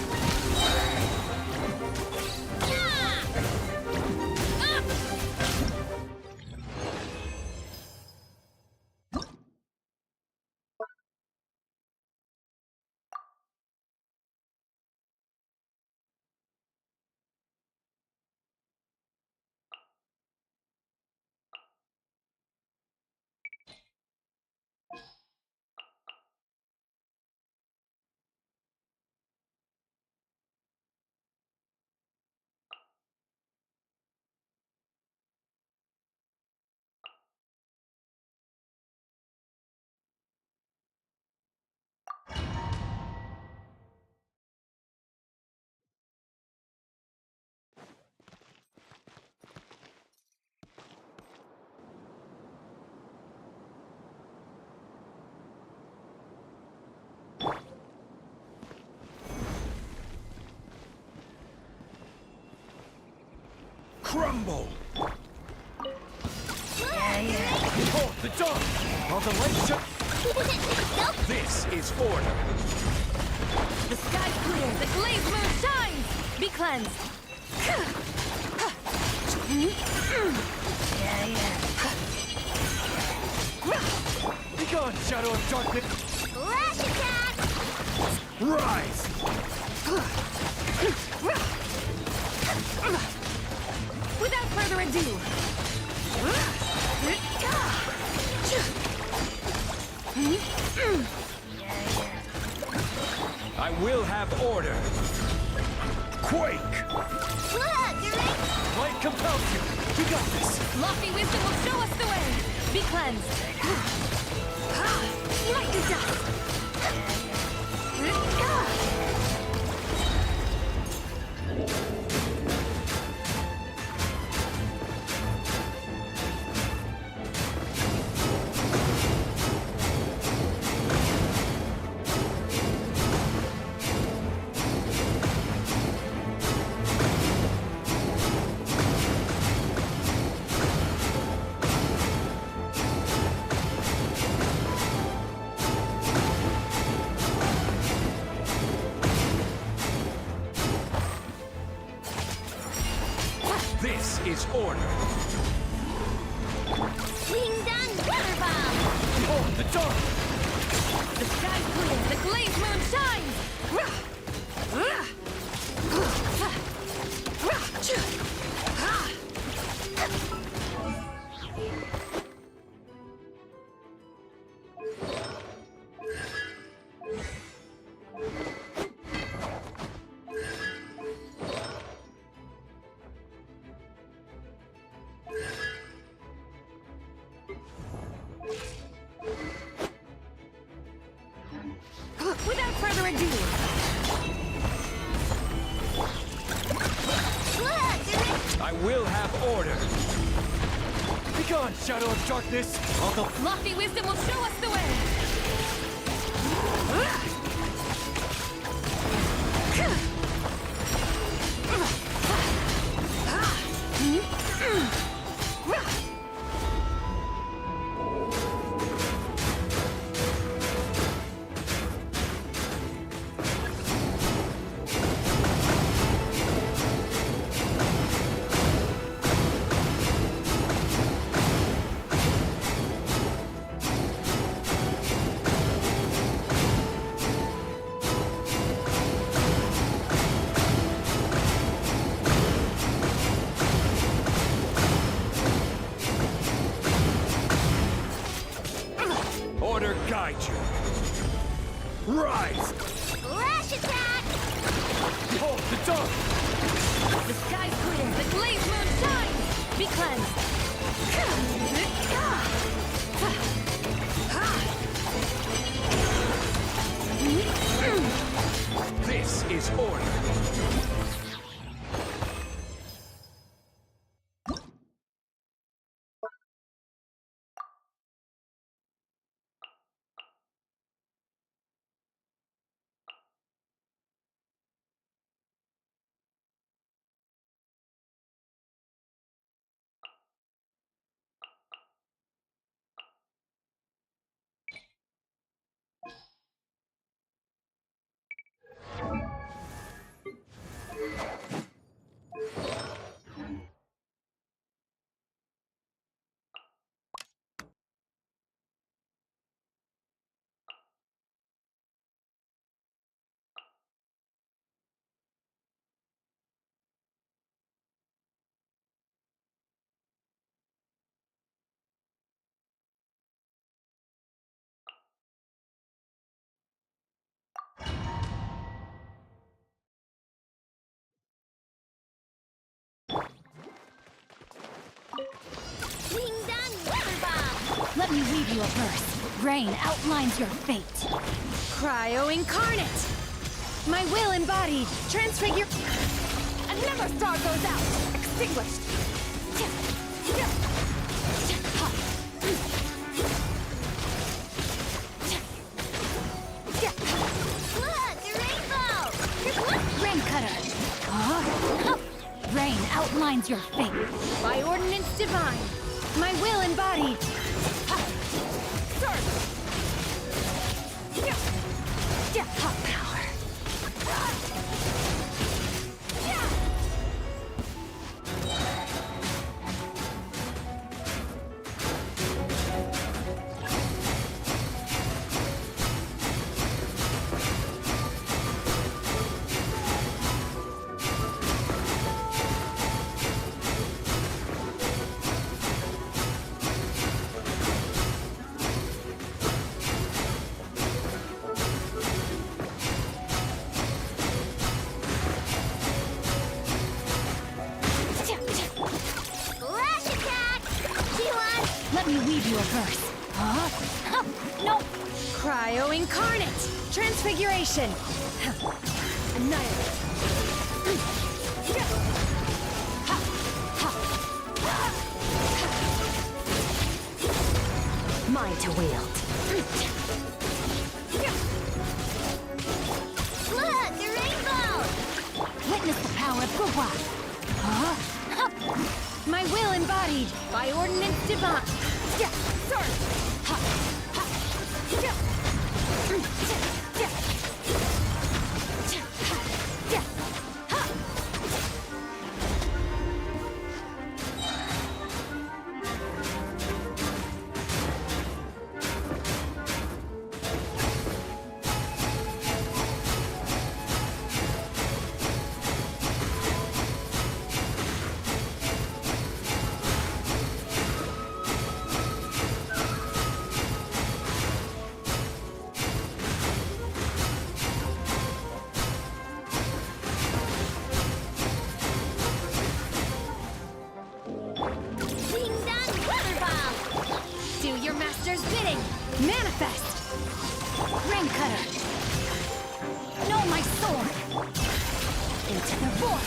crumble! Behold the dawn! All the lights should... This is order! The sky's clear, the glazed moon shines! Be cleansed! Begone, shadow of darkness! Flash attack! Rise! Without further ado, I will have order! Quake! Light compels you! We got this! lofty wisdom will show us the way! Be cleansed! Light to dust! This is order! Wing Dun Weather Bomb! Behold the dawn! The sky's clear, the glazed moon shines! Without further ado, I will have order! Begone, shadow of darkness! All the... lofty wisdom will show us the way! Order guide you! Rise! Flash attack! Behold the dawn! The sky's clear, the glazed moon shines! Be cleansed! This is order! Wing Dun Weather Bomb! Let me read you a verse. Rain outlines your fate. Cryo incarnate! My will embodied, transfigure... Another star goes out! Extinguished! Look, a rainbow! Rain cutter! Rain outlines your fate. By ordinance divine, my will embodied. Power. Flash attack! G1! Let me weave you a verse. No! Cryo incarnate! Transfiguration! Annihilate! Mine to wield. Look, a rainbow! Witness the power of Gugwa! My will embodied by ordinance divine. Ding dong weather bomb! Do your master's bidding! Manifest! Rain cutter! Know my sword! Into the void!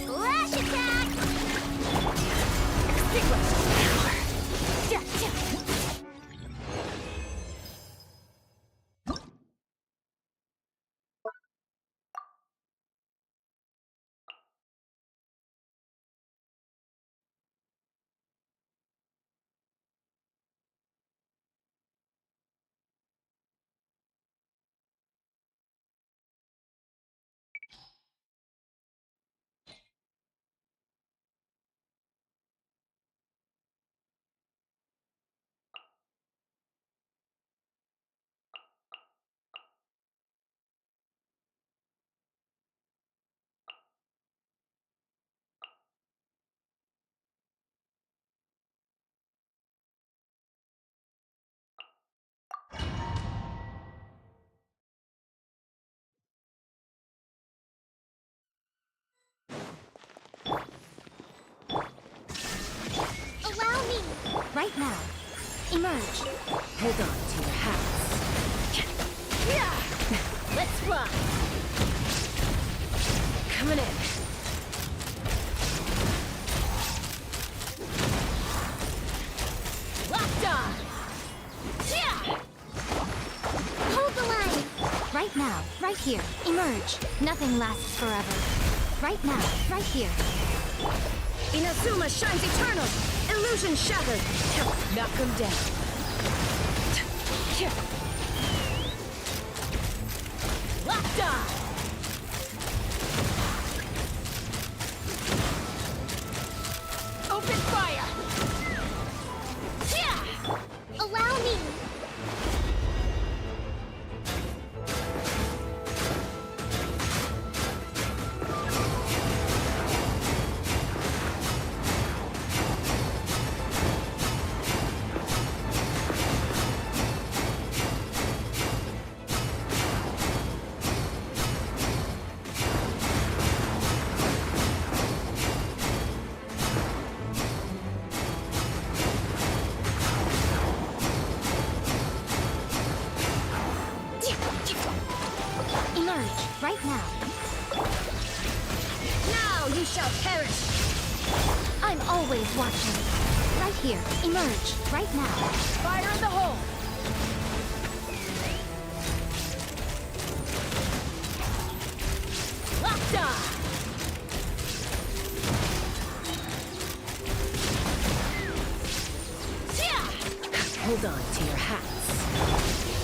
Flash attack! Allow me! Right now, emerge. Hold on to your hats. Let's run! Coming in. Locked on! Hold the line! Right now, right here, emerge. Nothing lasts forever. Right now, right here. Inazuma shines eternal. Illusion shattered. Knock him down. Locked on! Open fire! Allow me! Emerge, right now. Now you shall perish! I'm always watching. Right here, emerge, right now. Fire in the hole! Locked on! Hold on to your hats.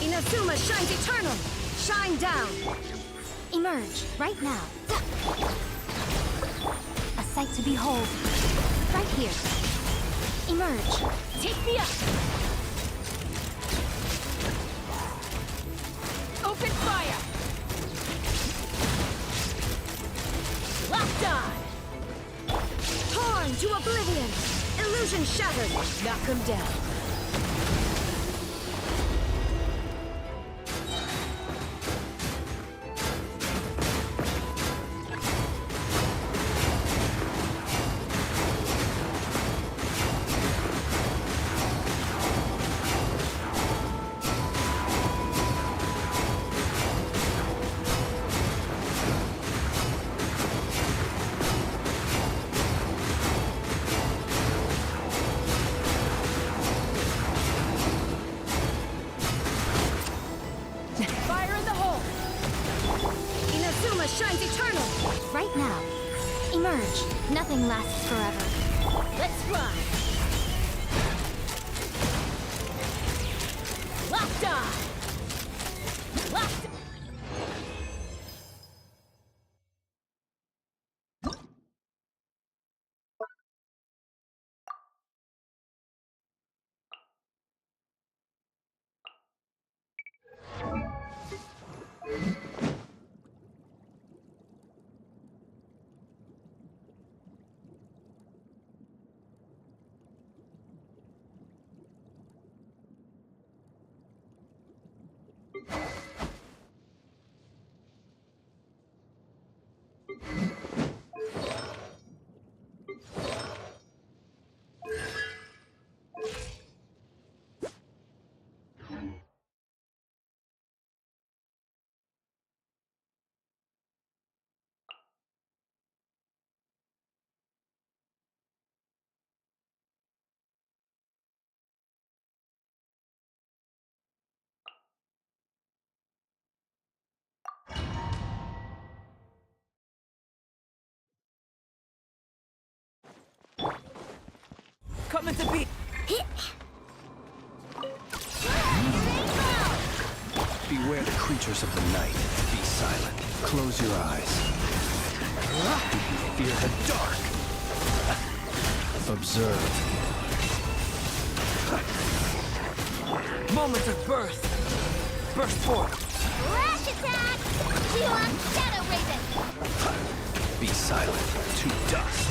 Inazuma shines eternal! Shine down! Emerge, right now. A sight to behold. Right here. Emerge. Take me up! Open fire! Locked on! Torn to oblivion! Illusion shattered! Knock him down. Shines eternal! Right now. Emerge. Nothing lasts forever. Let's fly! Locked on! Locked! Coming to be. Beware the creatures of the night. Be silent. Close your eyes. Fear the dark. Observe. Moment of birth. Burst forth. Flash attack! G1 Shadow Raven! Be silent. To dust.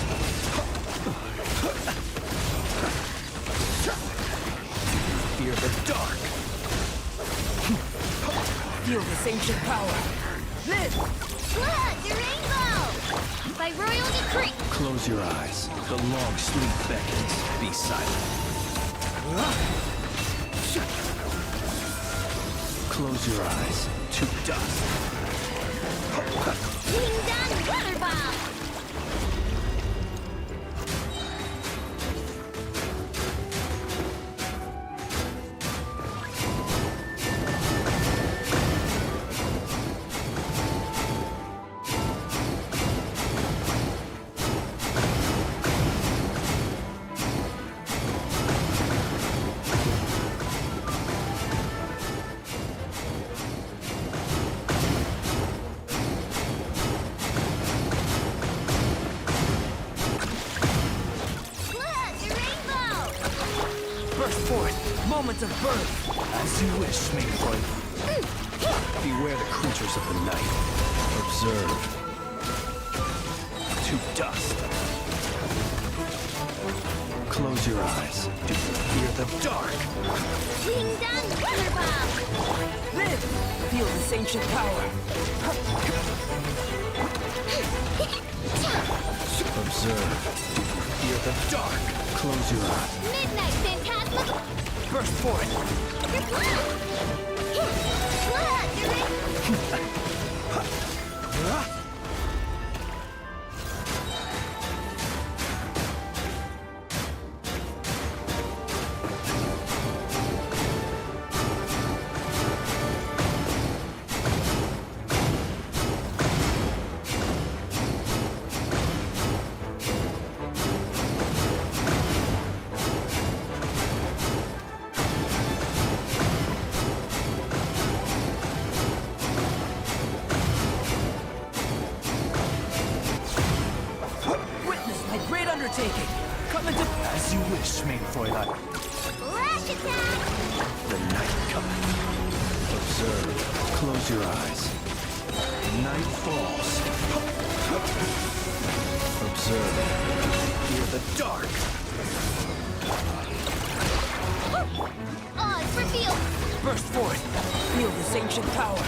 Fear the dark. Feel this ancient power. Live! Blood, the rainbow! By royal decree! Close your eyes. The long sleep beckons. Be silent. Close your eyes. To dust. King Dun Weather Bomb! Moment of birth. As you wish, Maidpoint. Beware the creatures of the night. Observe. To dust. Close your eyes. Do you fear the dark? King Dun Weather Bomb! Live! Feel this ancient power. Observe. Do you fear the dark? Close your eyes. Midnight Phantasma! Burst forth. Blood, the rain... breathtaking. Come into... As you wish, main Fräulein. Flash attack! The night cometh. Observe. Close your eyes. Night falls. Observe. Fear the dark. Odds revealed! Burst forth. Feel this ancient power.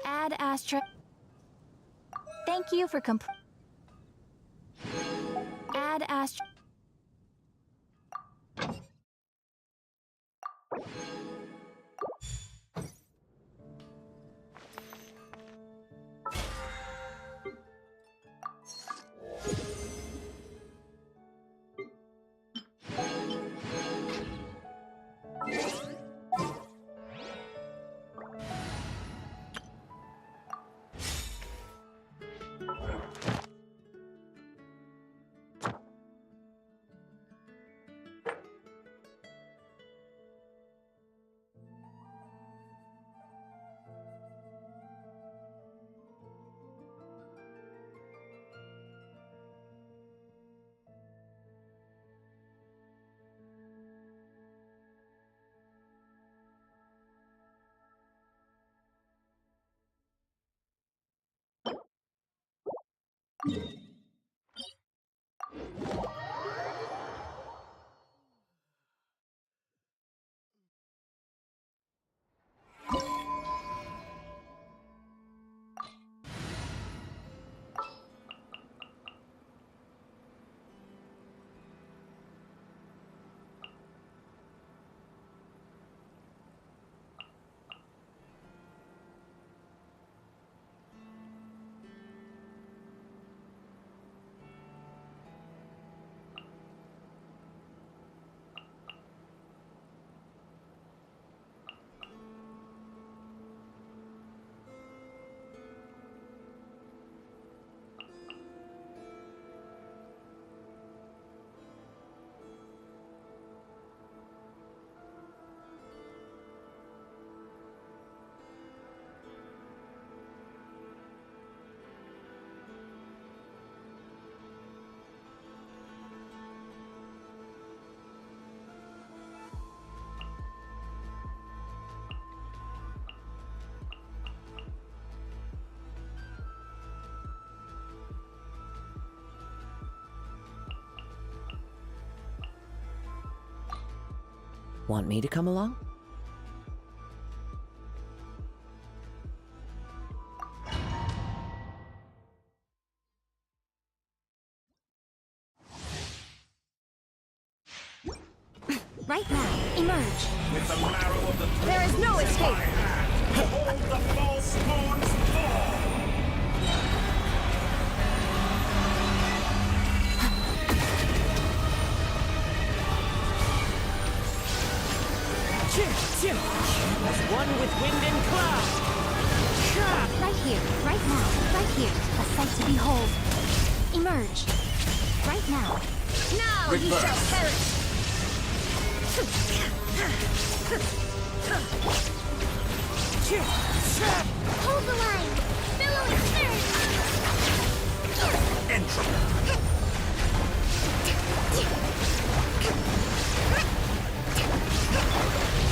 Ad Astra. Thank you for Ad Astra. Want me to come along? Right now, emerge. With the marrow of the There is no escape. Behold the false moon's fall! As one with wind and cloud! Right here, right now, right here. A sight to behold. Emerge. Right now. Now you shall perish. Hold the line! Billowing surge!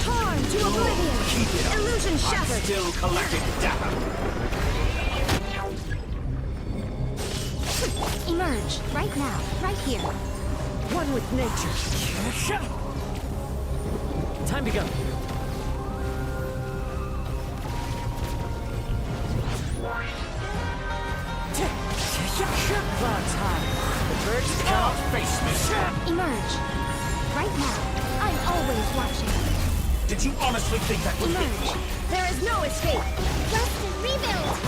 Torn to oblivion. Illusion shattered. Still collecting data. Emerge. Right now, right here. One with nature. Time to go. Clouds high. The birds cannot face me. Emerge. Right now. I'm always watching. Did you honestly think that would hit Emerge. me? There is no escape. Rest and rebuild!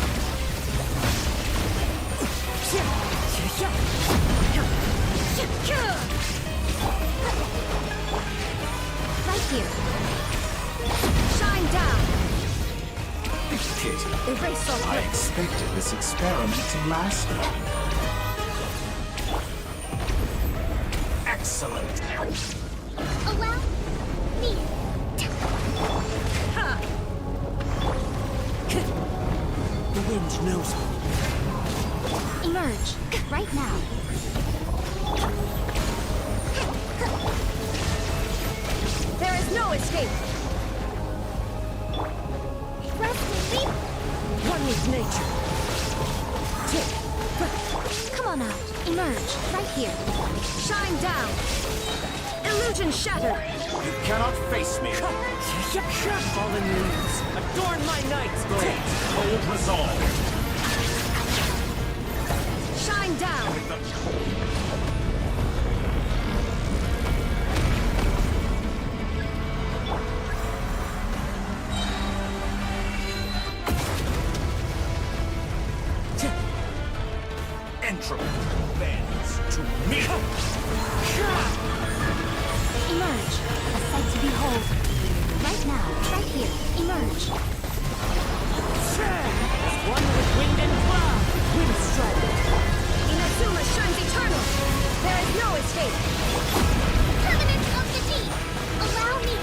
Right here. Shine down. Pity. Erase all I hurt. expected this experiment to last long. Excellent. Allow me. The wind knows me. Emerge. Right now. There is no escape. Rest and rebuild! One with nature. Come on out. Emerge. Right here. Shine down. Illusion shattered. You cannot face me. Fallen leaves. Adorn my night's blade. Cold resolve. Shine down. Entropy bends to me. Emerge. A sight to behold. Right now. Right here. Emerge. One with wind and cloud. Wind strike. Inazuma shines eternal. There is no escape. Covenant of the deep! Allow me!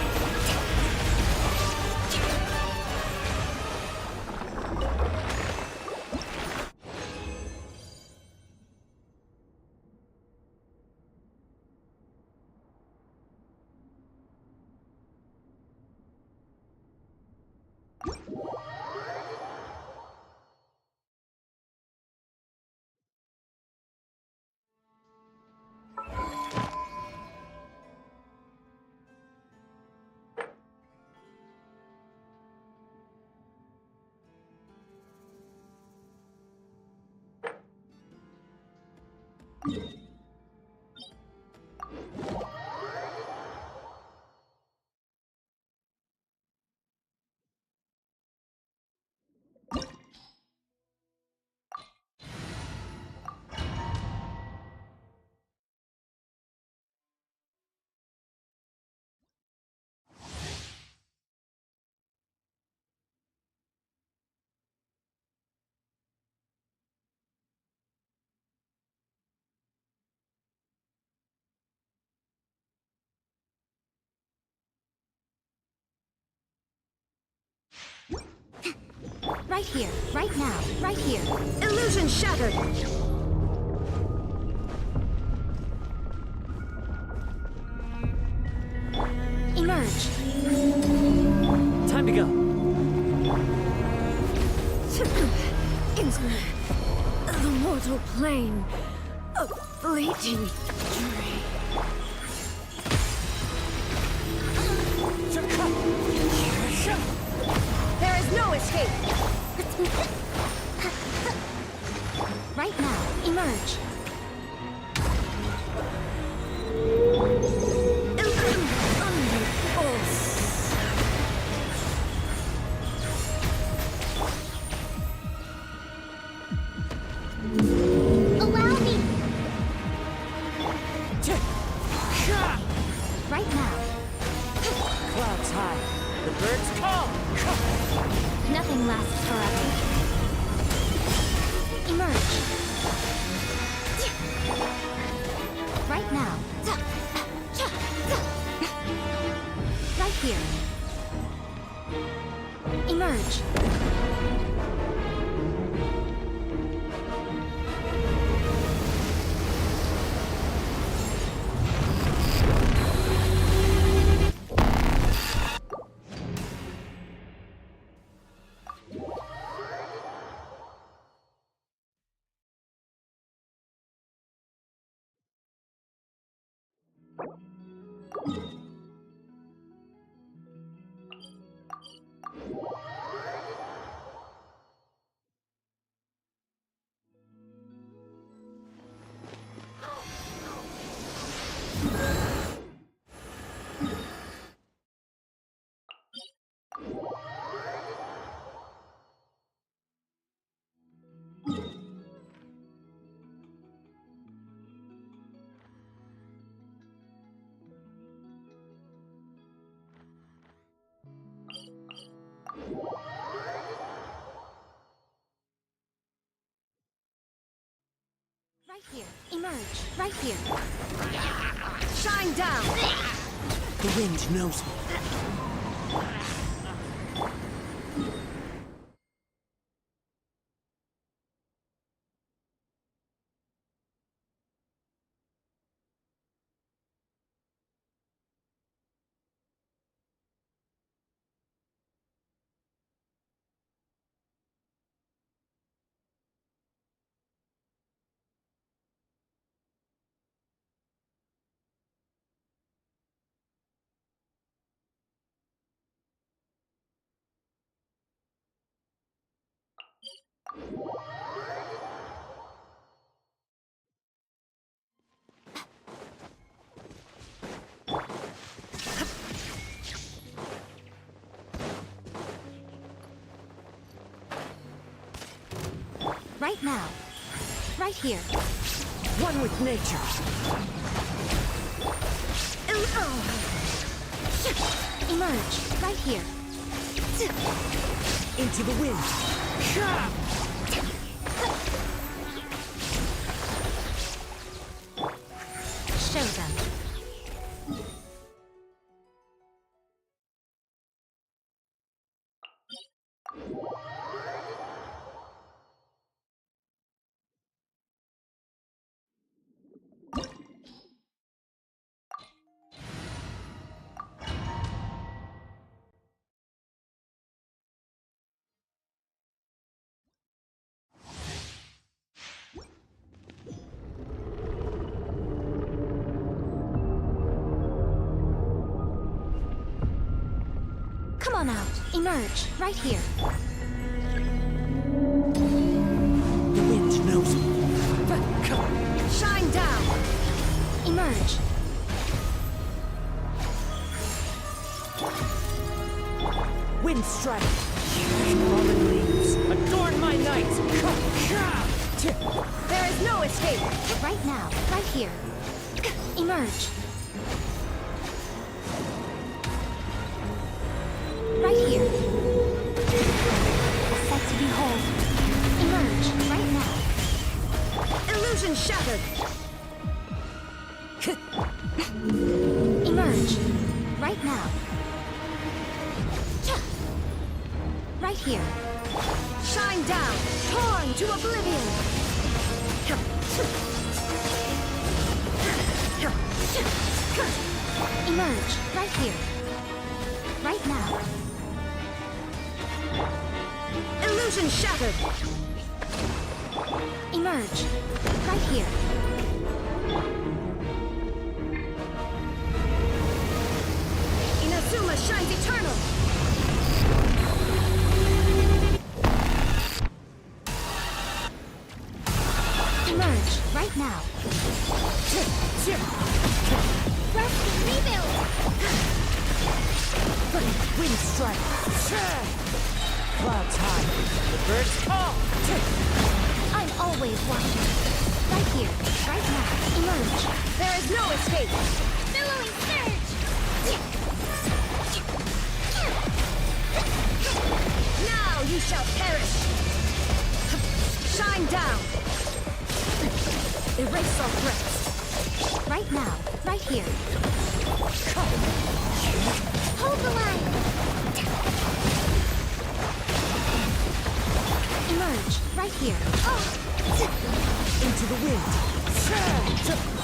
Right here. Right now. Right here. Illusion shattered. Emerge. Time to go. Into the mortal plane of fleeting fury. is no escape! Right now, emerge. Allow me! Right now. Clouds high. The birds call. Nothing lasts forever. Emerge. Right now. Right here. Emerge. Right here. Emerge. Right here. Shine down! The wind knows me. Right now. Right here. One with nature. Emerge. Right here. Into the wind. Show them. Come on out. Emerge. Right here. The wind knows me. Shine down. Emerge. Wind strike. Fallen leaves. Adorn my night. There is no escape. Right now. Right here. Emerge. Right here. A sight to behold. Emerge. Right now. Illusion shattered. Emerge. Right now. Right here. Shine down. Torn to oblivion. Emerge. Right here. Right now. Illusion shattered. Emerge. Right here. Inazuma shines eternal. now. Rest and rebuild! Wind strike! Clouds high. The birds call! I'm always watching. Right here, right now. Emerge. There is no escape! Billowing surge! Now you shall perish! Shine down! Erase our threats! Right now, right here. Hold the line! Emerge, right here. Into the wind.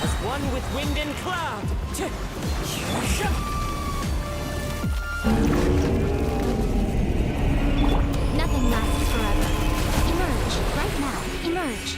As one with wind and cloud. Nothing lasts forever. Emerge, right now. Emerge.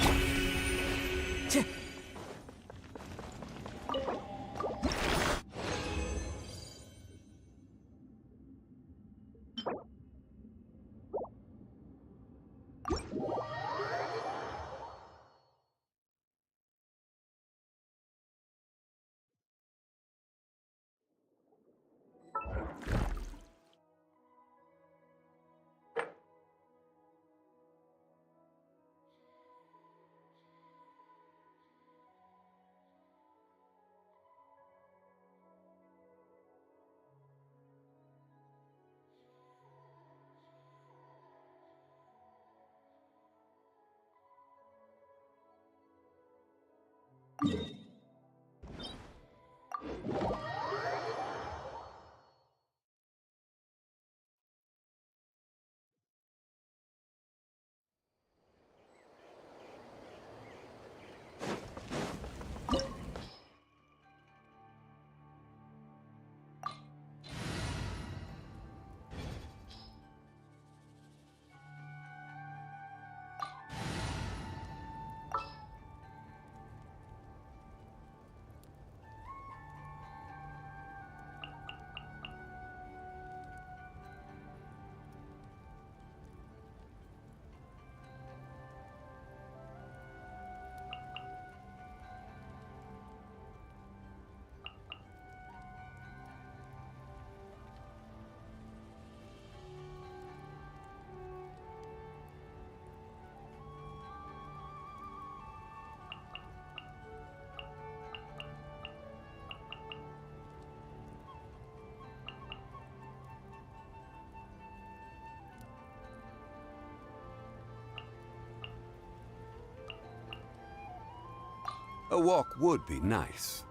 A walk would be nice.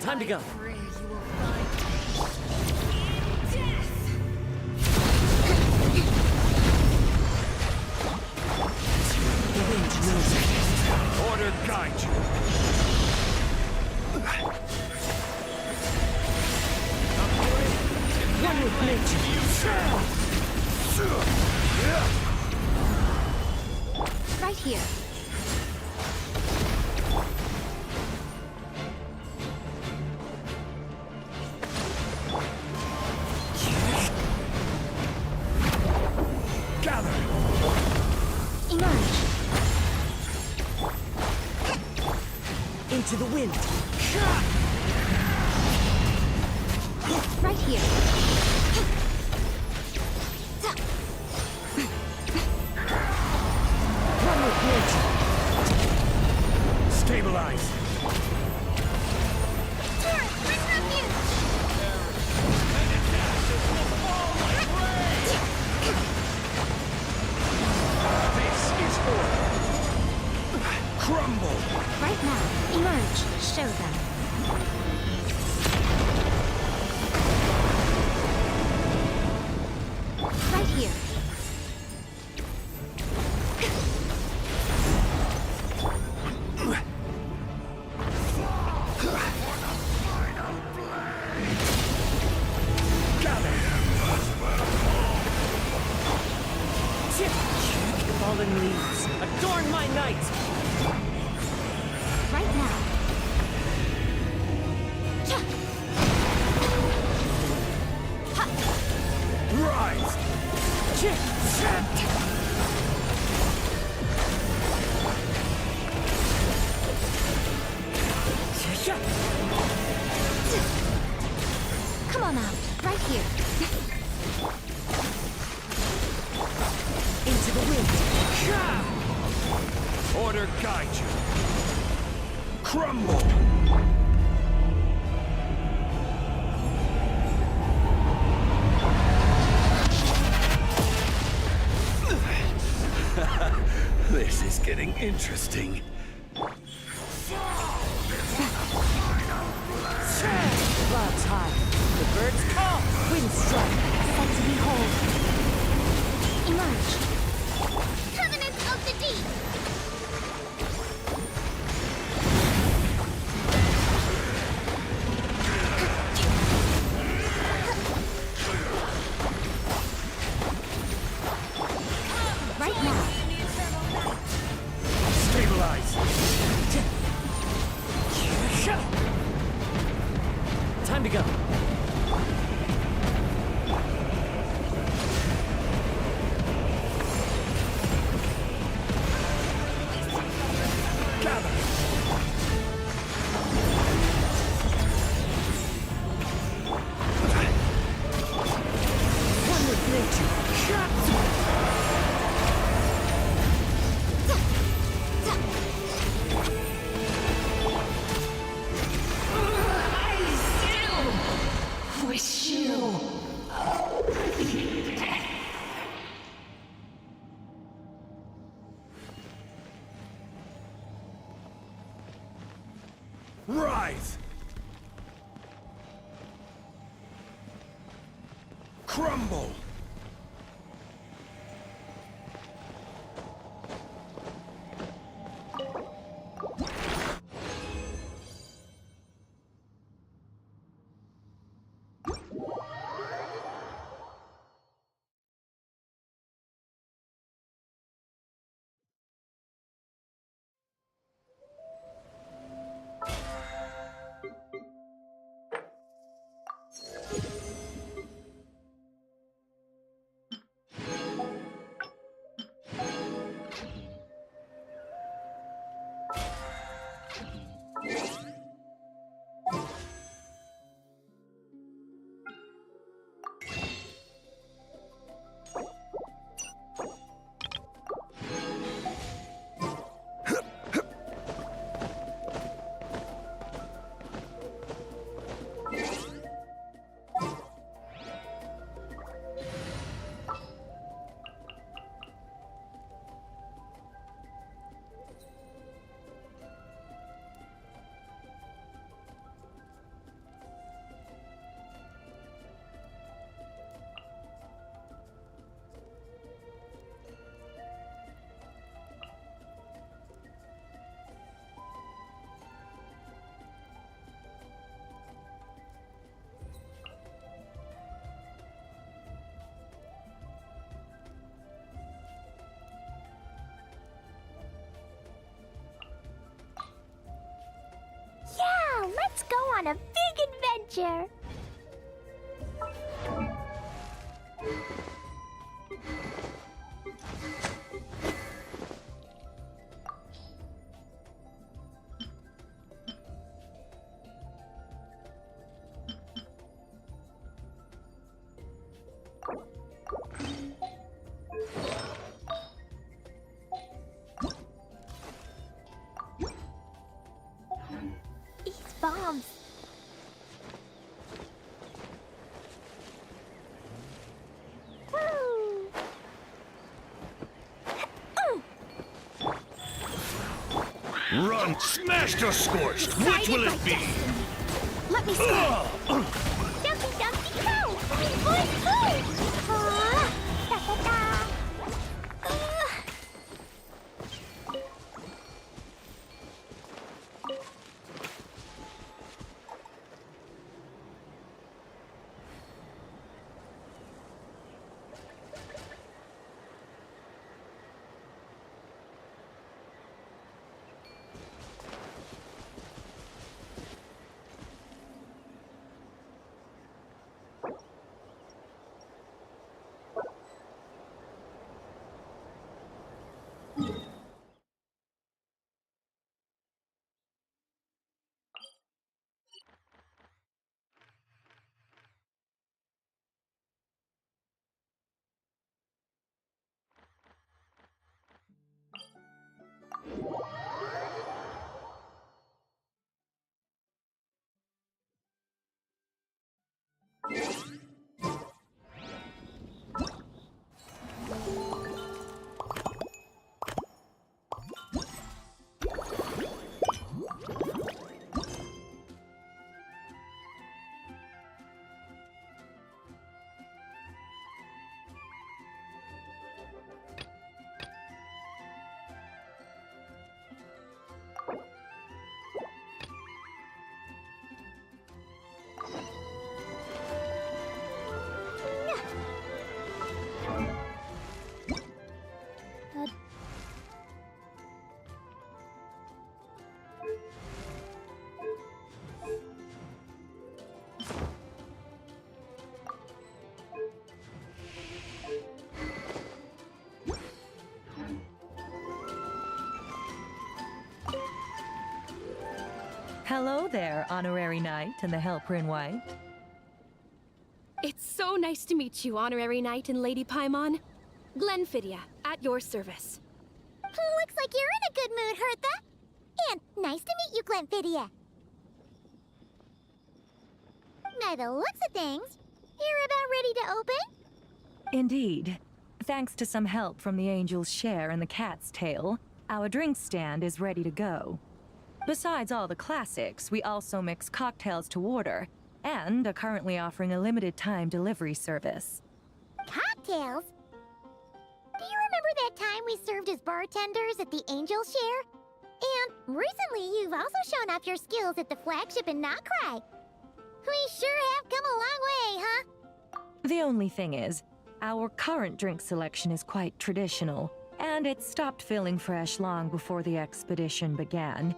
Time to go. The wind knows it. Order guide you. One with nature. Right here. Gather. Emerge. Into the wind. Right here. One with nature. Stabilize. Turret, bring refuge! This is order. Crumble. Right now. Emerge. Show them. Right here. Fallen leaves, adorn my night! Right now. Come on out, right here. Into the wind. Order guide you. Crumble! This is getting interesting. Clouds high. The birds call. Wind strike. Set to behold. Emerge. Covenants of the Deep! Right now. Stabilize! Time to go. Gather! One with nature. Rise! Crumble! Yeah, let's go on a big adventure! These bombs. Woo! Run! Smashed or scorched! Which will it be? Let me see. Dumpty Dumpty Go! Boy, boy! Da da da! Hello there, Honorary Knight and the Helper in White. It's so nice to meet you, Honorary Knight and Lady Paimon. Glenfidia, at your service. Looks like you're in a good mood, Hertha. And nice to meet you, Glenfidia. By the looks of things, you're about ready to open? Indeed. Thanks to some help from the Angel's Share and the Cat's Tail, our drink stand is ready to go. Besides all the classics, we also mix cocktails to order, and are currently offering a limited-time delivery service. Cocktails? Do you remember that time we served as bartenders at the Angel Share? And recently, you've also shown off your skills at the flagship in Nokrai. We sure have come a long way, huh? The only thing is, our current drink selection is quite traditional, and it stopped feeling fresh long before the expedition began.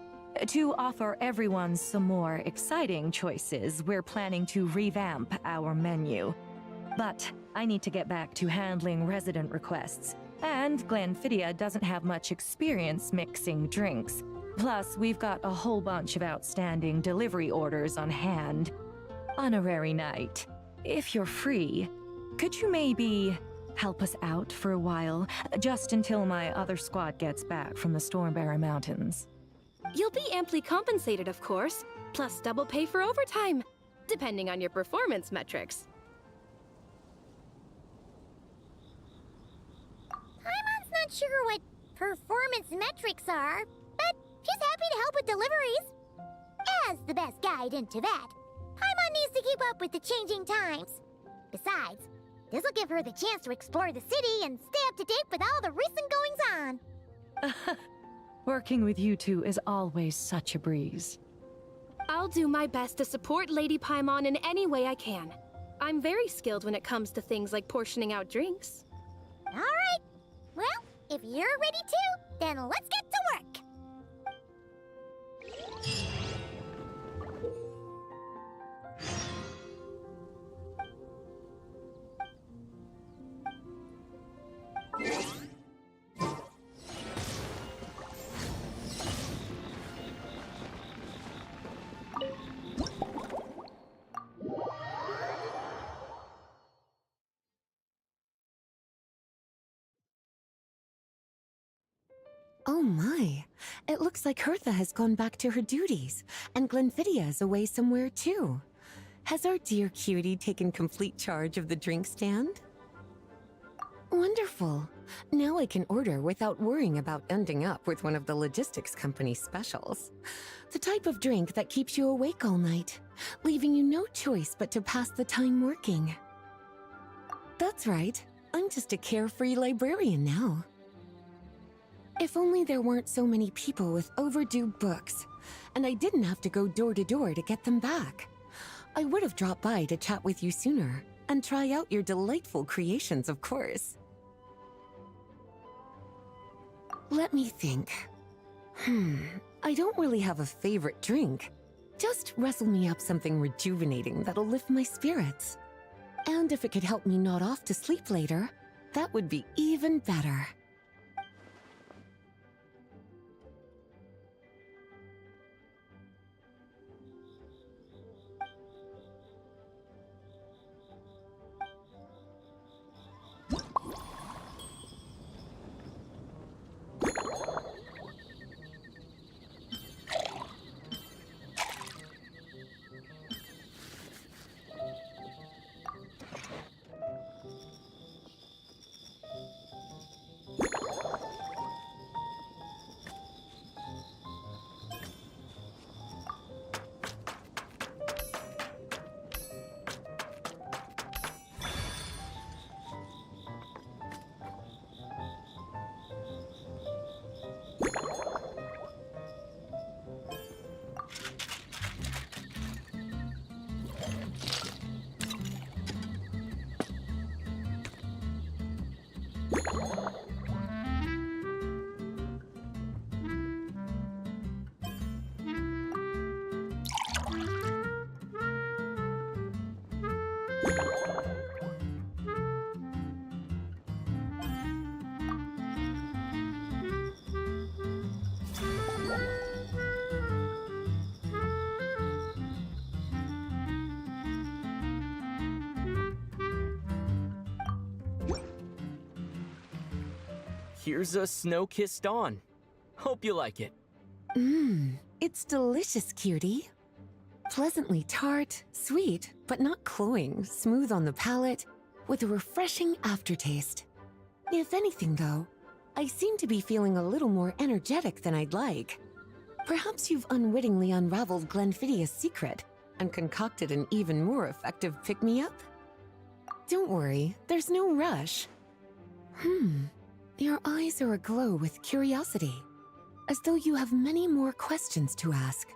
To offer everyone some more exciting choices, we're planning to revamp our menu. But I need to get back to handling resident requests, and Glenfidia doesn't have much experience mixing drinks. Plus, we've got a whole bunch of outstanding delivery orders on hand. Honorary Knight, if you're free, could you maybe help us out for a while, just until my other squad gets back from the Stormbearer Mountains? You'll be amply compensated, of course, plus double pay for overtime, depending on your performance metrics. Paimon's not sure what performance metrics are, but she's happy to help with deliveries. As the best guide into that, Paimon needs to keep up with the changing times. Besides, this'll give her the chance to explore the city and stay up to date with all the recent goings-on. Working with you two is always such a breeze. I'll do my best to support Lady Paimon in any way I can. I'm very skilled when it comes to things like portioning out drinks. All right. Well, if you're ready too, then let's get to work. Oh my, it looks like Hertha has gone back to her duties, and Glenfidia is away somewhere too. Has our dear cutie taken complete charge of the drink stand? Wonderful. Now I can order without worrying about ending up with one of the logistics company's specials. The type of drink that keeps you awake all night, leaving you no choice but to pass the time working. That's right, I'm just a carefree librarian now. If only there weren't so many people with overdue books, and I didn't have to go door to door to get them back. I would have dropped by to chat with you sooner, and try out your delightful creations, of course. Let me think. I don't really have a favorite drink. Just wrestle me up something rejuvenating that'll lift my spirits. And if it could help me nod off to sleep later, that would be even better. Here's a snow-kissed dawn. Hope you like it. It's delicious, cutie. Pleasantly tart, sweet, but not cloying, smooth on the palate, with a refreshing aftertaste. If anything, though, I seem to be feeling a little more energetic than I'd like. Perhaps you've unwittingly unraveled Glenfiddia's secret and concocted an even more effective pick-me-up? Don't worry, there's no rush. Your eyes are aglow with curiosity, as though you have many more questions to ask.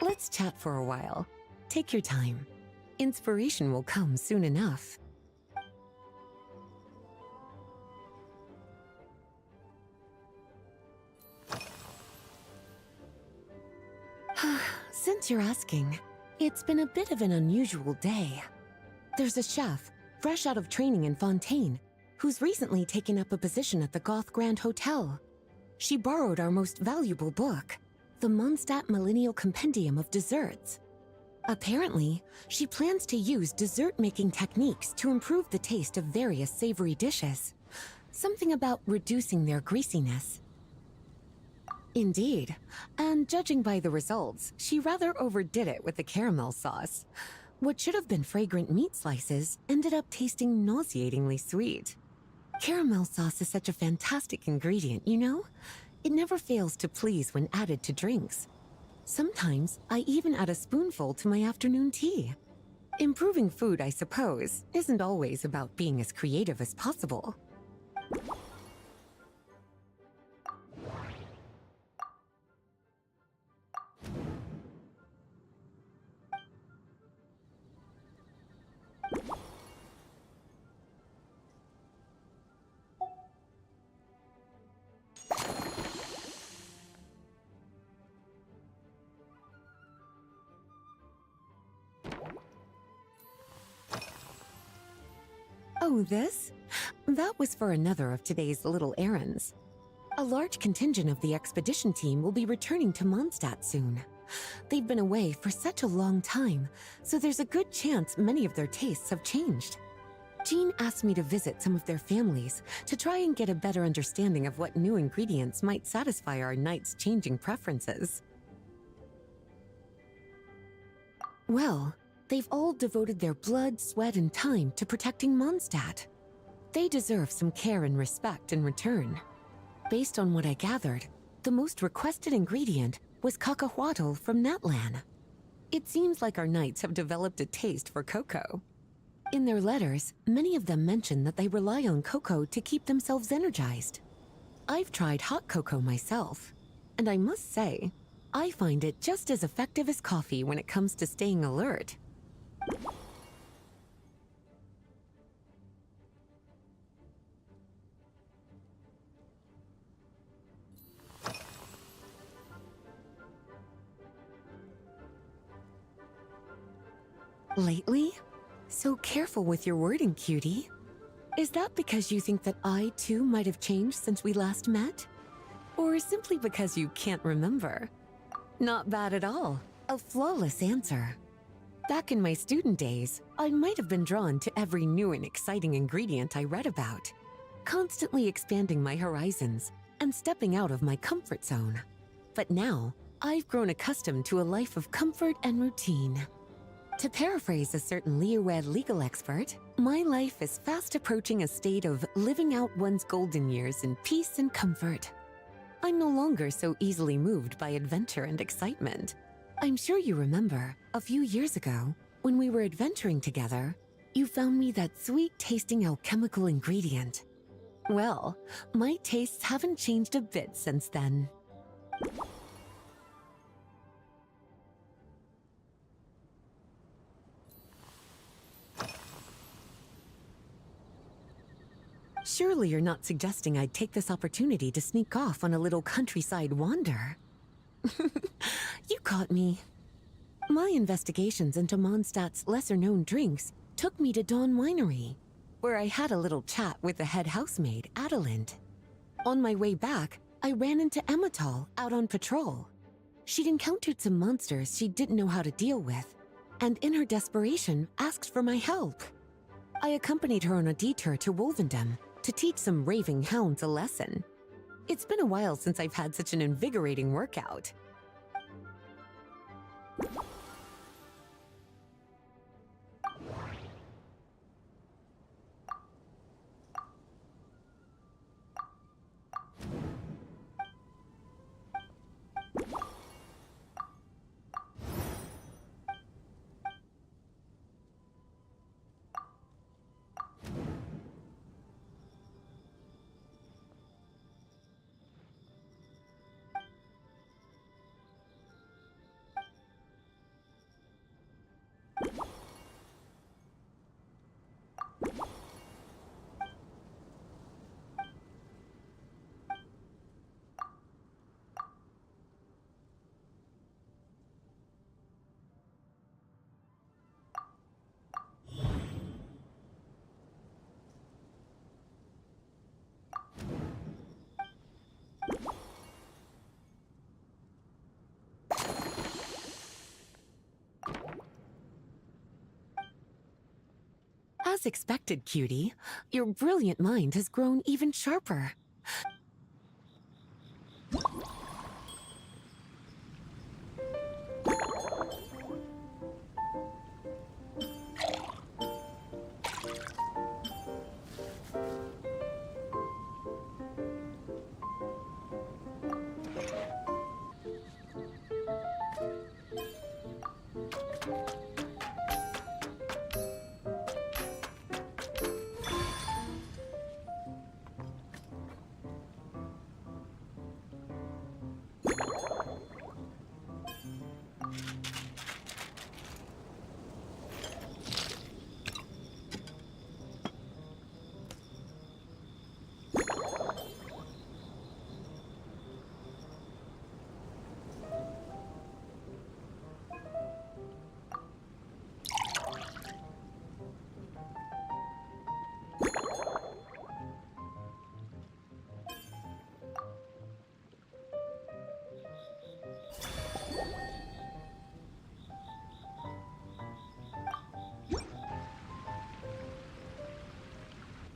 Let's chat for a while. Take your time. Inspiration will come soon enough. Since you're asking, it's been a bit of an unusual day. There's a chef, fresh out of training in Fontaine, who's recently taken up a position at the Goth Grand Hotel. She borrowed our most valuable book, the Mondstadt Millennial Compendium of Desserts. Apparently, she plans to use dessert-making techniques to improve the taste of various savory dishes. Something about reducing their greasiness. Indeed, and judging by the results, she rather overdid it with the caramel sauce. What should have been fragrant meat slices ended up tasting nauseatingly sweet. Caramel sauce is such a fantastic ingredient, you know? It never fails to please when added to drinks. Sometimes I even add a spoonful to my afternoon tea. Improving food, I suppose, isn't always about being as creative as possible. Oh, this? That was for another of today's little errands. A large contingent of the expedition team will be returning to Mondstadt soon. They've been away for such a long time, so there's a good chance many of their tastes have changed. Jean asked me to visit some of their families to try and get a better understanding of what new ingredients might satisfy our knights' changing preferences. Well, they've all devoted their blood, sweat, and time to protecting Mondstadt. They deserve some care and respect in return. Based on what I gathered, the most requested ingredient was cacahuatl from Natlan. It seems like our knights have developed a taste for cocoa. In their letters, many of them mention that they rely on cocoa to keep themselves energized. I've tried hot cocoa myself, and I must say, I find it just as effective as coffee when it comes to staying alert. Lately? So careful with your wording, cutie. Is that because you think that I, too, might have changed since we last met? Or simply because you can't remember? Not bad at all. A flawless answer. Back in my student days, I might have been drawn to every new and exciting ingredient I read about, constantly expanding my horizons and stepping out of my comfort zone. But now, I've grown accustomed to a life of comfort and routine. To paraphrase a certain Leowed legal expert, my life is fast approaching a state of living out one's golden years in peace and comfort. I'm no longer so easily moved by adventure and excitement. I'm sure you remember, a few years ago, when we were adventuring together, you found me that sweet-tasting alchemical ingredient. Well, my tastes haven't changed a bit since then. Surely you're not suggesting I'd take this opportunity to sneak off on a little countryside wander? You caught me. My investigations into Mondstadt's lesser-known drinks took me to Dawn Winery, where I had a little chat with the head housemaid, Adelind. On my way back, I ran into Emmetall out on patrol. She'd encountered some monsters she didn't know how to deal with, and in her desperation, asked for my help. I accompanied her on a detour to Wolvendom to teach some raving hounds a lesson. It's been a while since I've had such an invigorating workout. As expected, cutie, your brilliant mind has grown even sharper.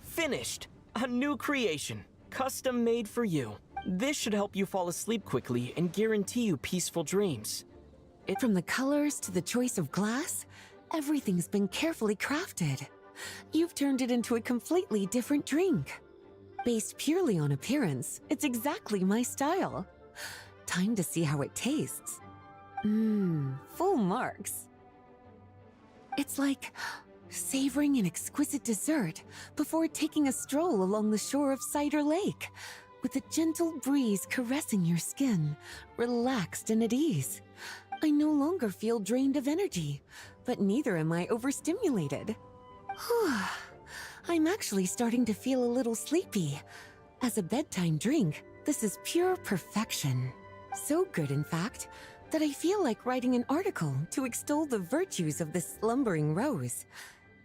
Finished! A new creation, custom made for you. This should help you fall asleep quickly and guarantee you peaceful dreams. From the colors to the choice of glass, everything's been carefully crafted. You've turned it into a completely different drink. Based purely on appearance, it's exactly my style. Time to see how it tastes. Full marks. It's like savoring an exquisite dessert before taking a stroll along the shore of Cider Lake, with a gentle breeze caressing your skin, relaxed and at ease. I no longer feel drained of energy, but neither am I overstimulated. I'm actually starting to feel a little sleepy. As a bedtime drink, this is pure perfection. So good, in fact, that I feel like writing an article to extol the virtues of this slumbering rose.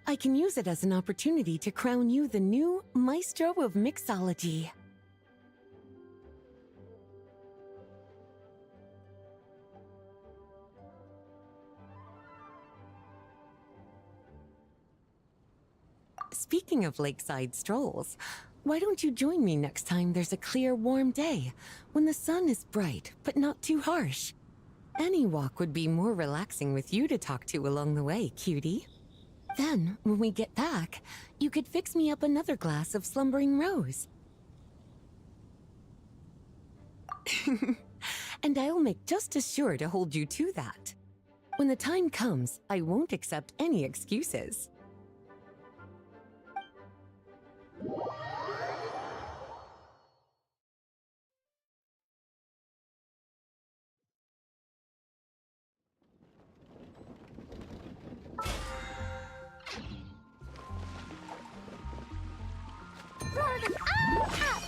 I can use it as an opportunity to crown you the new Maestro of Mixology. Speaking of lakeside strolls, why don't you join me next time there's a clear, warm day, when the sun is bright but not too harsh? Any walk would be more relaxing with you to talk to along the way, cutie. Then, when we get back, you could fix me up another glass of slumbering rose. And I'll make just as sure to hold you to that. When the time comes, I won't accept any excuses. Roar them all up!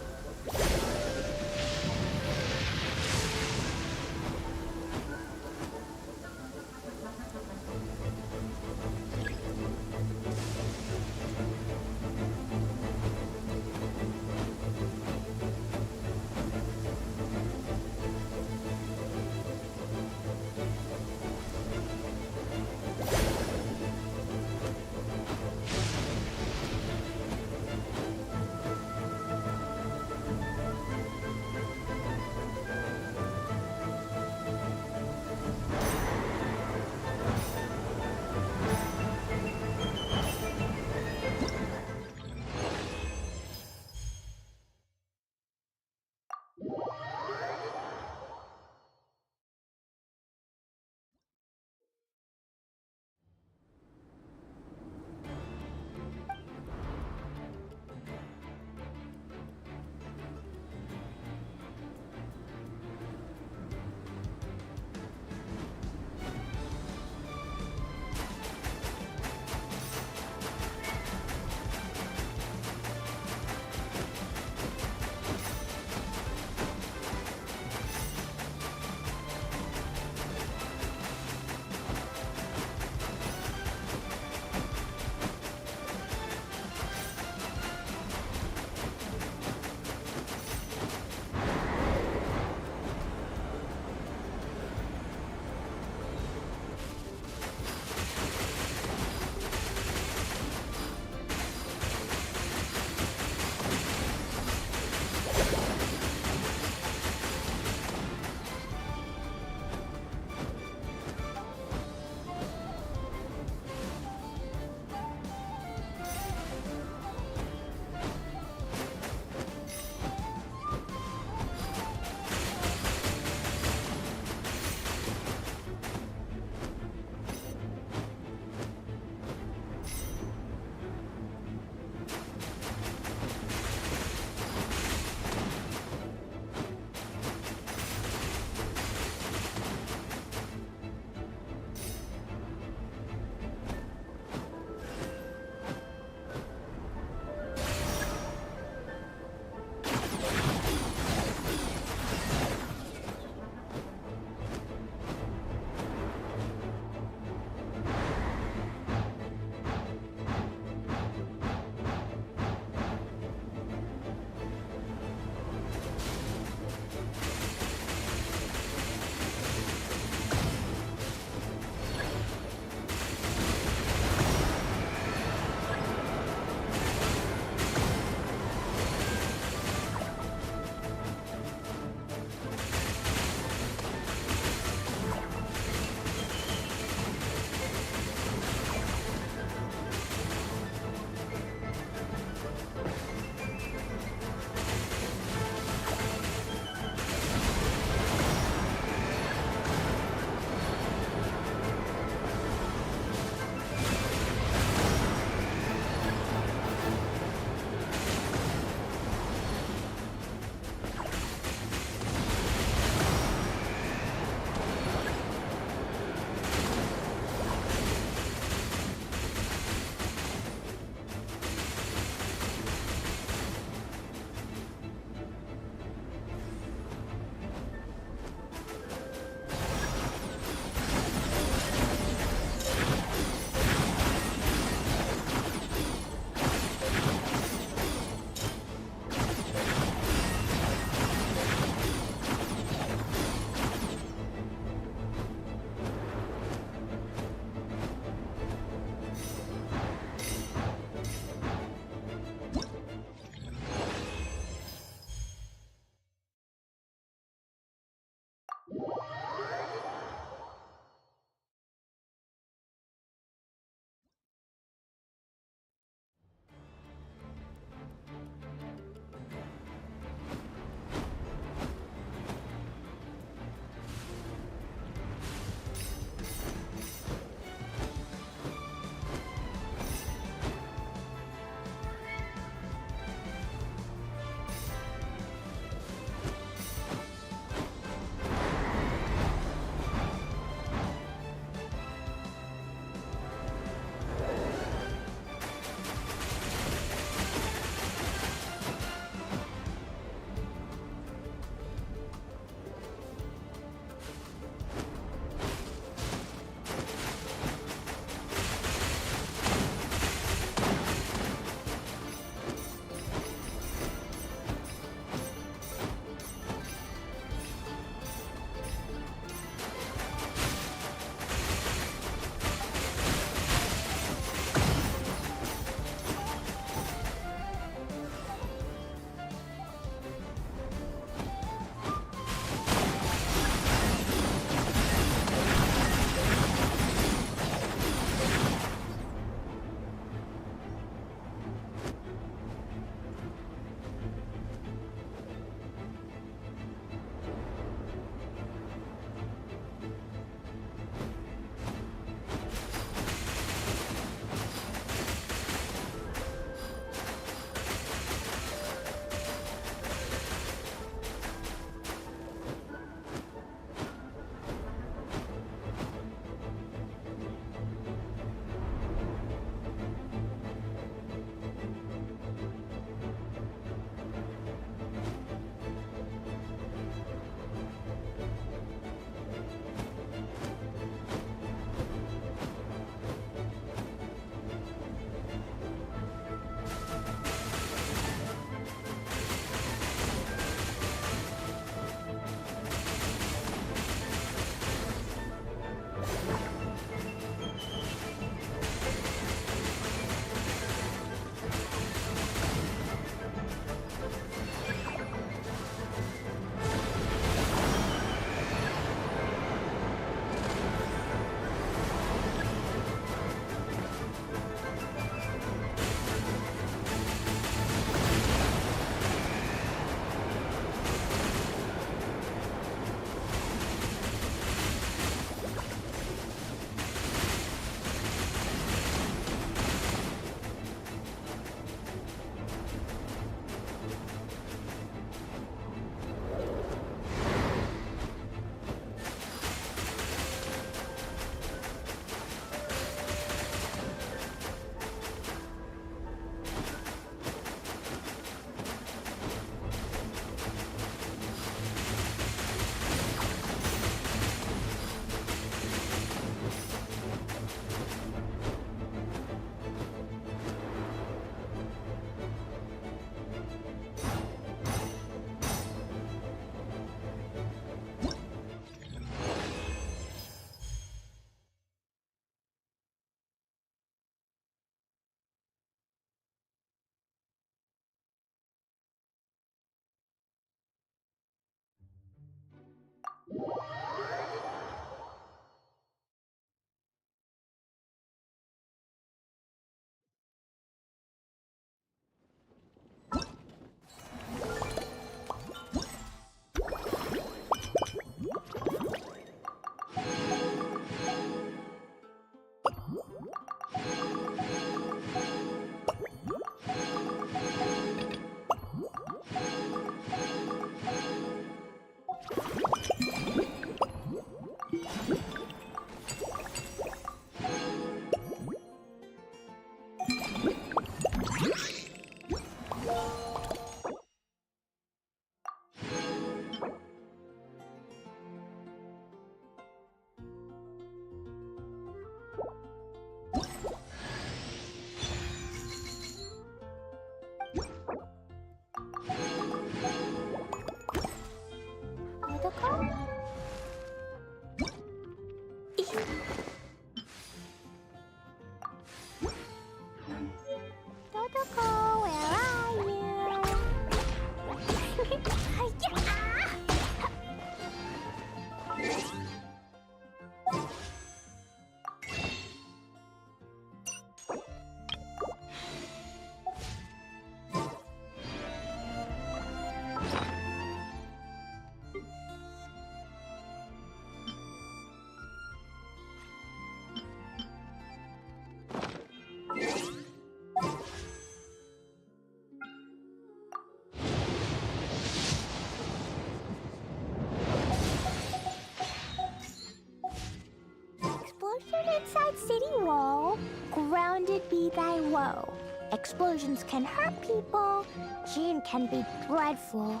inside city wall, grounded be thy woe. Explosions can hurt people, Jane can be dreadful.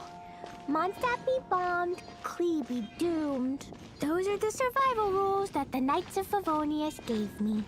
Mondstadt be bombed, Klee be doomed. Those are the survival rules that the Knights of Favonius gave me.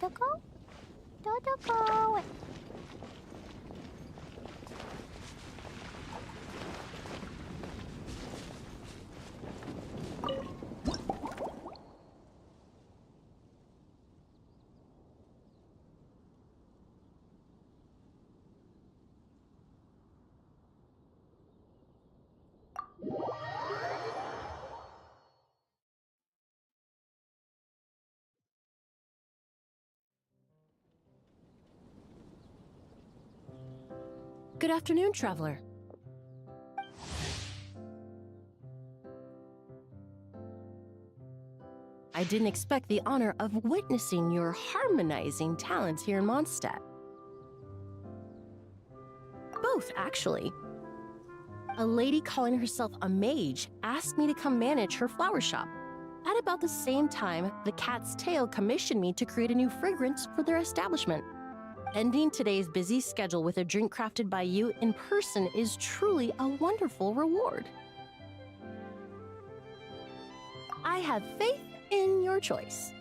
Dodoko? Dodoko! Good afternoon, traveler. I didn't expect the honor of witnessing your harmonizing talents here in Mondstadt. Both, actually. A lady calling herself a mage asked me to come manage her flower shop. At about the same time, the Cat's Tail commissioned me to create a new fragrance for their establishment. Ending today's busy schedule with a drink crafted by you in person is truly a wonderful reward. I have faith in your choice.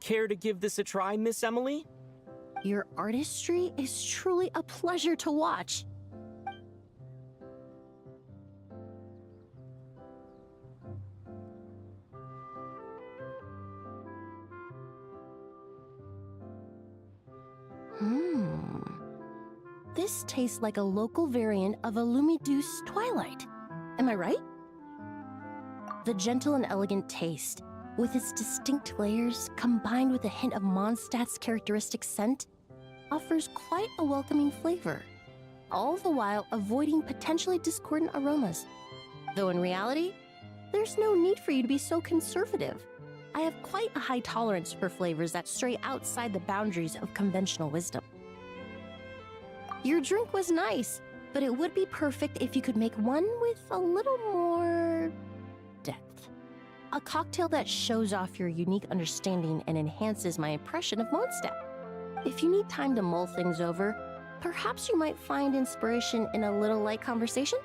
Care to give this a try, Miss Emily? Your artistry is truly a pleasure to watch. This tastes like a local variant of a Lumideuse Twilight. Am I right? The gentle and elegant taste, with its distinct layers combined with a hint of Mondstadt's characteristic scent, offers quite a welcoming flavor, all the while avoiding potentially discordant aromas. Though in reality, there's no need for you to be so conservative. I have quite a high tolerance for flavors that stray outside the boundaries of conventional wisdom. Your drink was nice, but it would be perfect if you could make one with a little more depth. A cocktail that shows off your unique understanding and enhances my impression of Mondstadt. If you need time to mull things over, perhaps you might find inspiration in a little light conversation?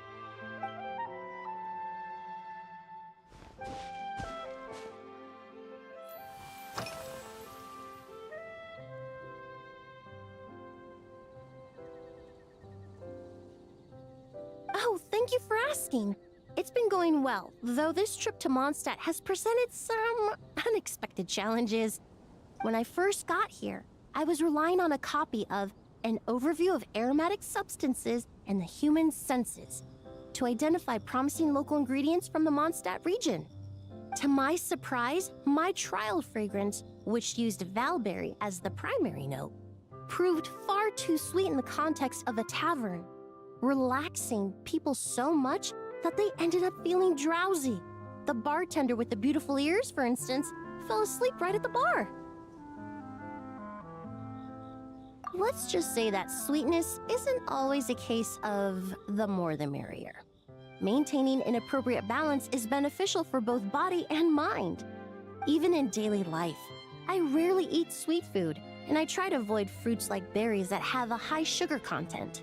Oh, thank you for asking. It's been going well, though this trip to Mondstadt has presented some unexpected challenges. When I first got here, I was relying on a copy of An Overview of Aromatic Substances and the Human Senses to identify promising local ingredients from the Mondstadt region. To my surprise, my trial fragrance, which used valberry as the primary note, proved far too sweet in the context of a tavern, relaxing people so much that they ended up feeling drowsy. The bartender with the beautiful ears, for instance, fell asleep right at the bar. Let's just say that sweetness isn't always a case of the more the merrier. Maintaining an appropriate balance is beneficial for both body and mind. Even in daily life, I rarely eat sweet food, and I try to avoid fruits like berries that have a high sugar content.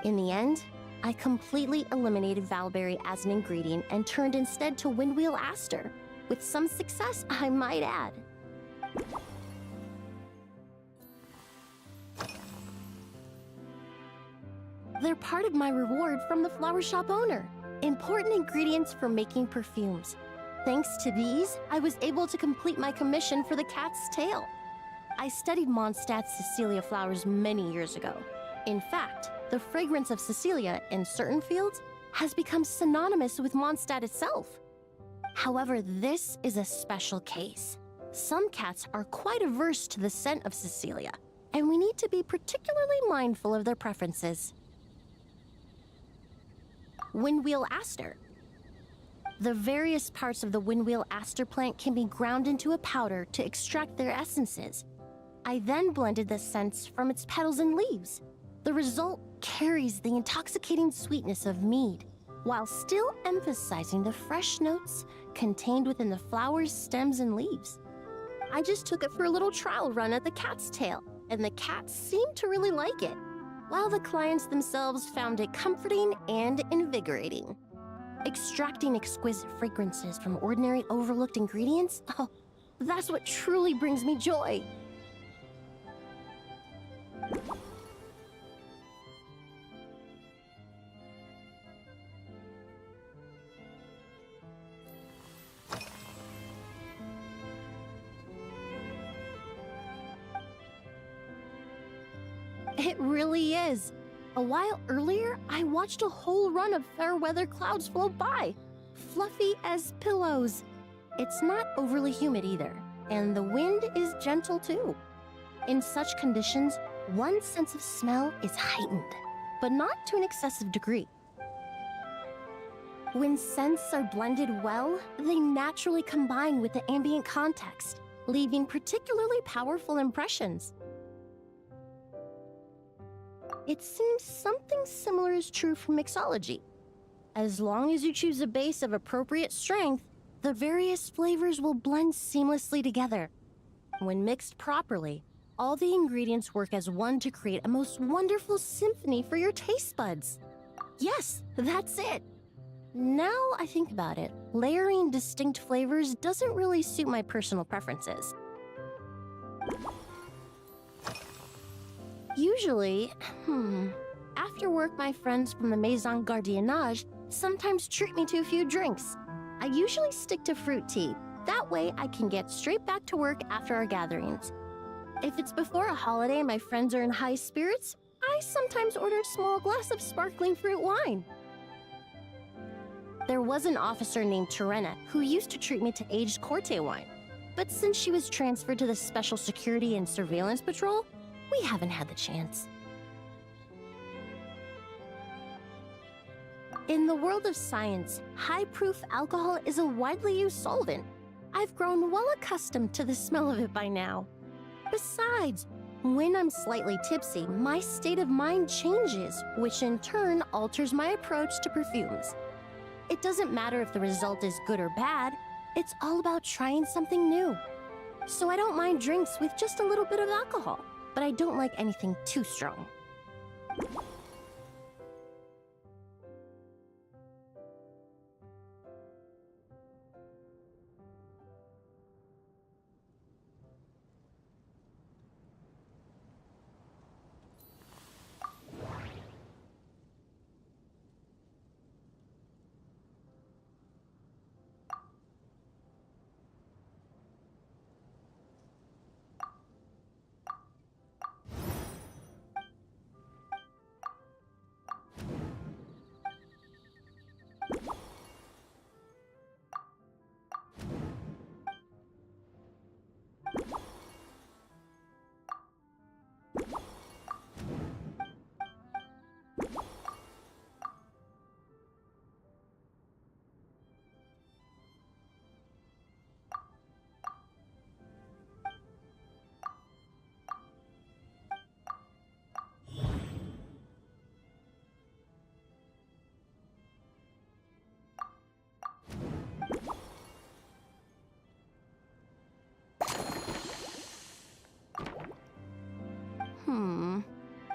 In the end, I completely eliminated valberry as an ingredient and turned instead to windwheel aster, with some success, I might add. They're part of my reward from the flower shop owner. Important ingredients for making perfumes. Thanks to these, I was able to complete my commission for the cat's tail. I studied Mondstadt's Cecilia flowers many years ago. In fact, the fragrance of Cecilia in certain fields has become synonymous with Mondstadt itself. However, this is a special case. Some cats are quite averse to the scent of Cecilia, and we need to be particularly mindful of their preferences. Windwheel aster. The various parts of the windwheel aster plant can be ground into a powder to extract their essences. I then blended the scents from its petals and leaves. The result carries the intoxicating sweetness of mead, while still emphasizing the fresh notes contained within the flower's stems and leaves. I just took it for a little trial run at the cat's tail, and the cats seemed to really like it, while the clients themselves found it comforting and invigorating. Extracting exquisite fragrances from ordinary overlooked ingredients? Oh, that's what truly brings me joy. It really is. A while earlier, I watched a whole run of fair weather clouds float by, fluffy as pillows. It's not overly humid either, and the wind is gentle too. In such conditions, one's sense of smell is heightened, but not to an excessive degree. When scents are blended well, they naturally combine with the ambient context, leaving particularly powerful impressions. It seems something similar is true for mixology. As long as you choose a base of appropriate strength, the various flavors will blend seamlessly together. When mixed properly, all the ingredients work as one to create a most wonderful symphony for your taste buds. Yes, that's it. Now I think about it, layering distinct flavors doesn't really suit my personal preferences. Usually, after work, my friends from the Maison Gardiennage sometimes treat me to a few drinks. I usually stick to fruit tea. That way I can get straight back to work after our gatherings. If it's before a holiday and my friends are in high spirits, I sometimes order a small glass of sparkling fruit wine. There was an officer named Terena who used to treat me to aged Corte wine. But since she was transferred to the Special Security and Surveillance Patrol, we haven't had the chance. In the world of science, high-proof alcohol is a widely used solvent. I've grown well accustomed to the smell of it by now. Besides, when I'm slightly tipsy, my state of mind changes, which in turn alters my approach to perfumes. It doesn't matter if the result is good or bad, it's all about trying something new. So I don't mind drinks with just a little bit of alcohol, but I don't like anything too strong.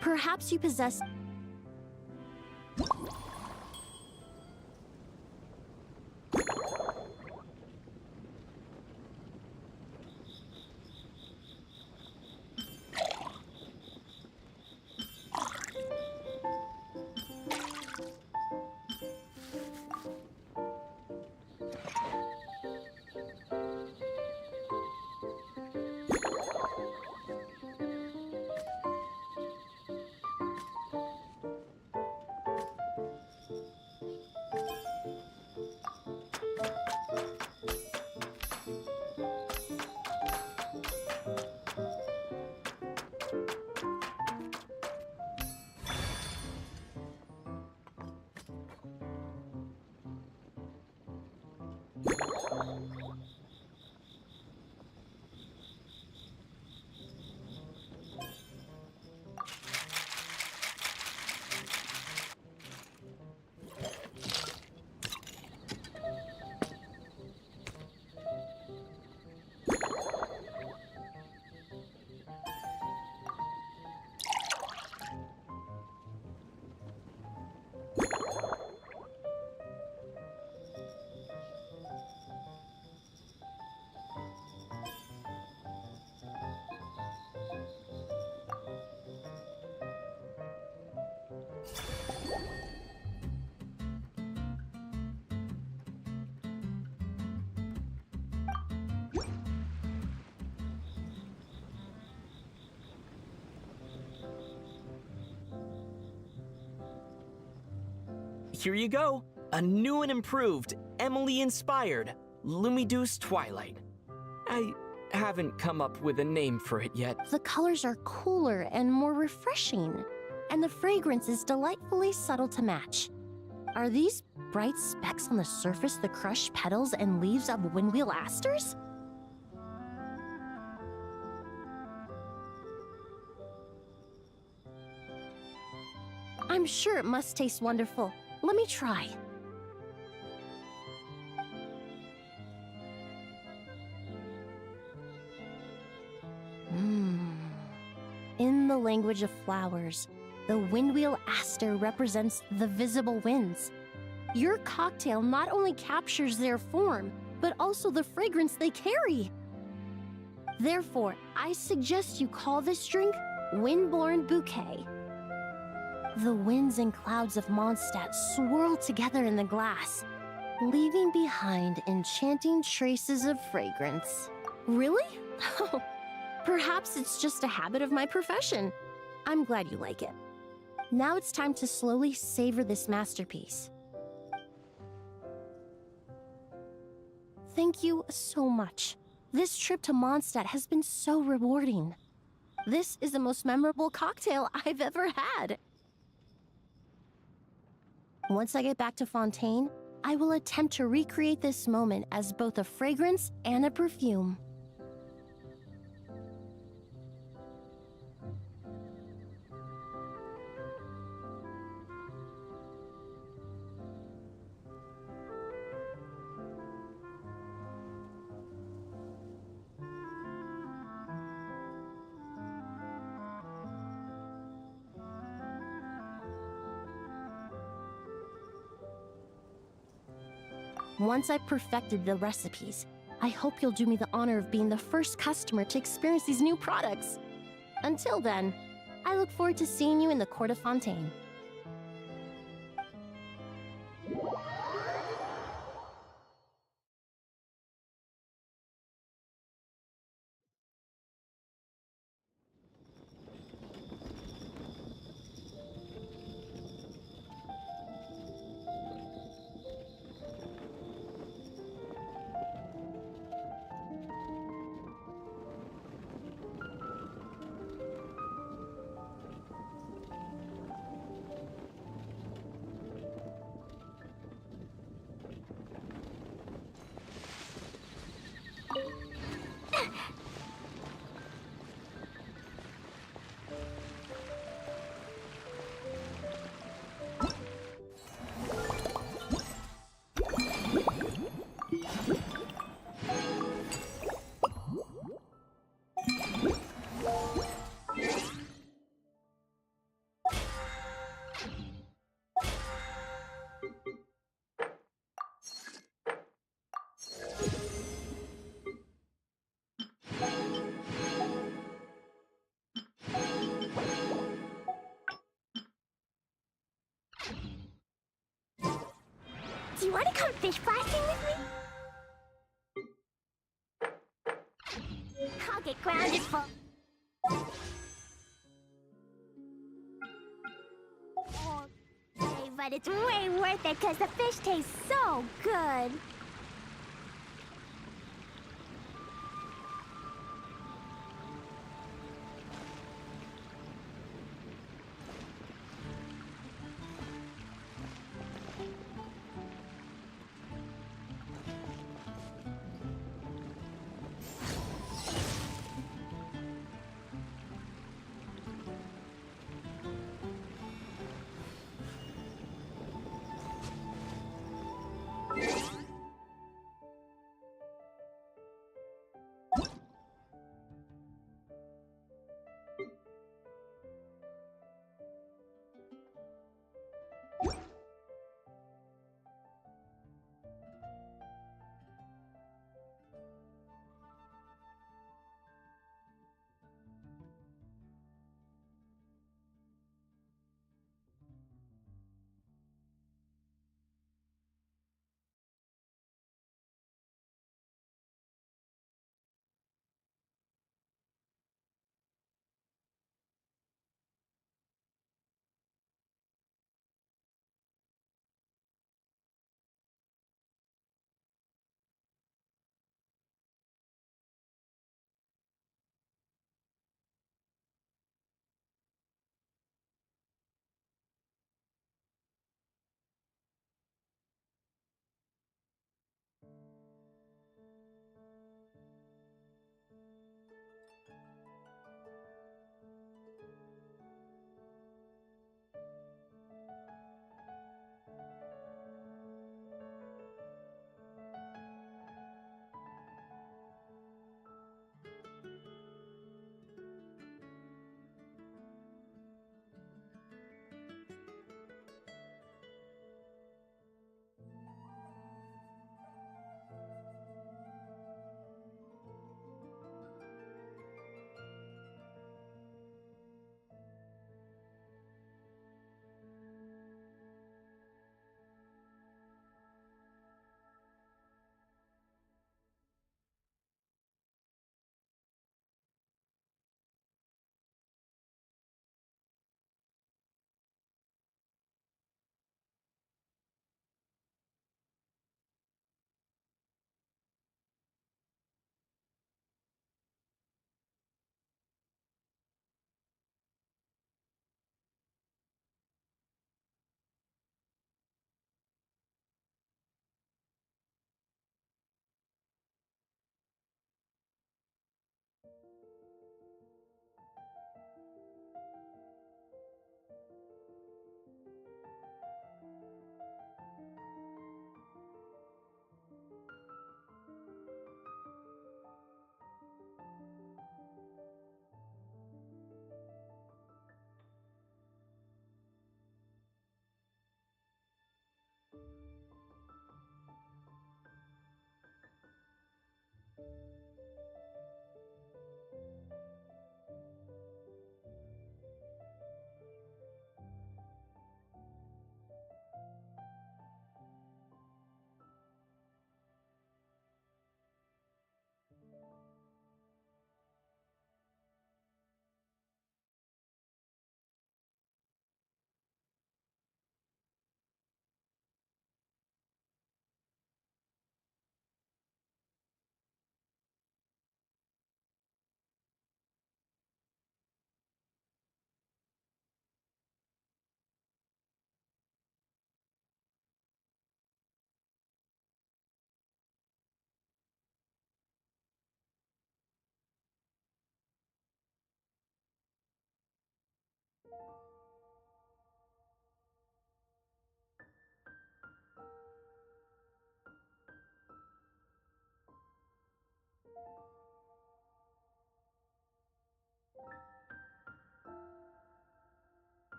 Perhaps you possess... Here you go. A new and improved, Emily-inspired Lumiduce Twilight. I haven't come up with a name for it yet. The colors are cooler and more refreshing, and the fragrance is delightfully subtle to match. Are these bright specks on the surface the crushed petals and leaves of windwheel asters? I'm sure it must taste wonderful. Let me try. In the language of flowers, the windwheel aster represents the visible winds. Your cocktail not only captures their form, but also the fragrance they carry. Therefore, I suggest you call this drink Windborne Bouquet. The winds and clouds of Mondstadt swirl together in the glass, leaving behind enchanting traces of fragrance. Really? Perhaps it's just a habit of my profession. I'm glad you like it. Now it's time to slowly savor this masterpiece. Thank you so much. This trip to Mondstadt has been so rewarding. This is the most memorable cocktail I've ever had. Once I get back to Fontaine, I will attempt to recreate this moment as both a fragrance and a perfume. Once I've perfected the recipes, I hope you'll do me the honor of being the first customer to experience these new products. Until then, I look forward to seeing you in the Court of Fontaine. Do you want to come fish blasting with me? I'll get grounded for... Okay, but it's way worth it because the fish tastes so good.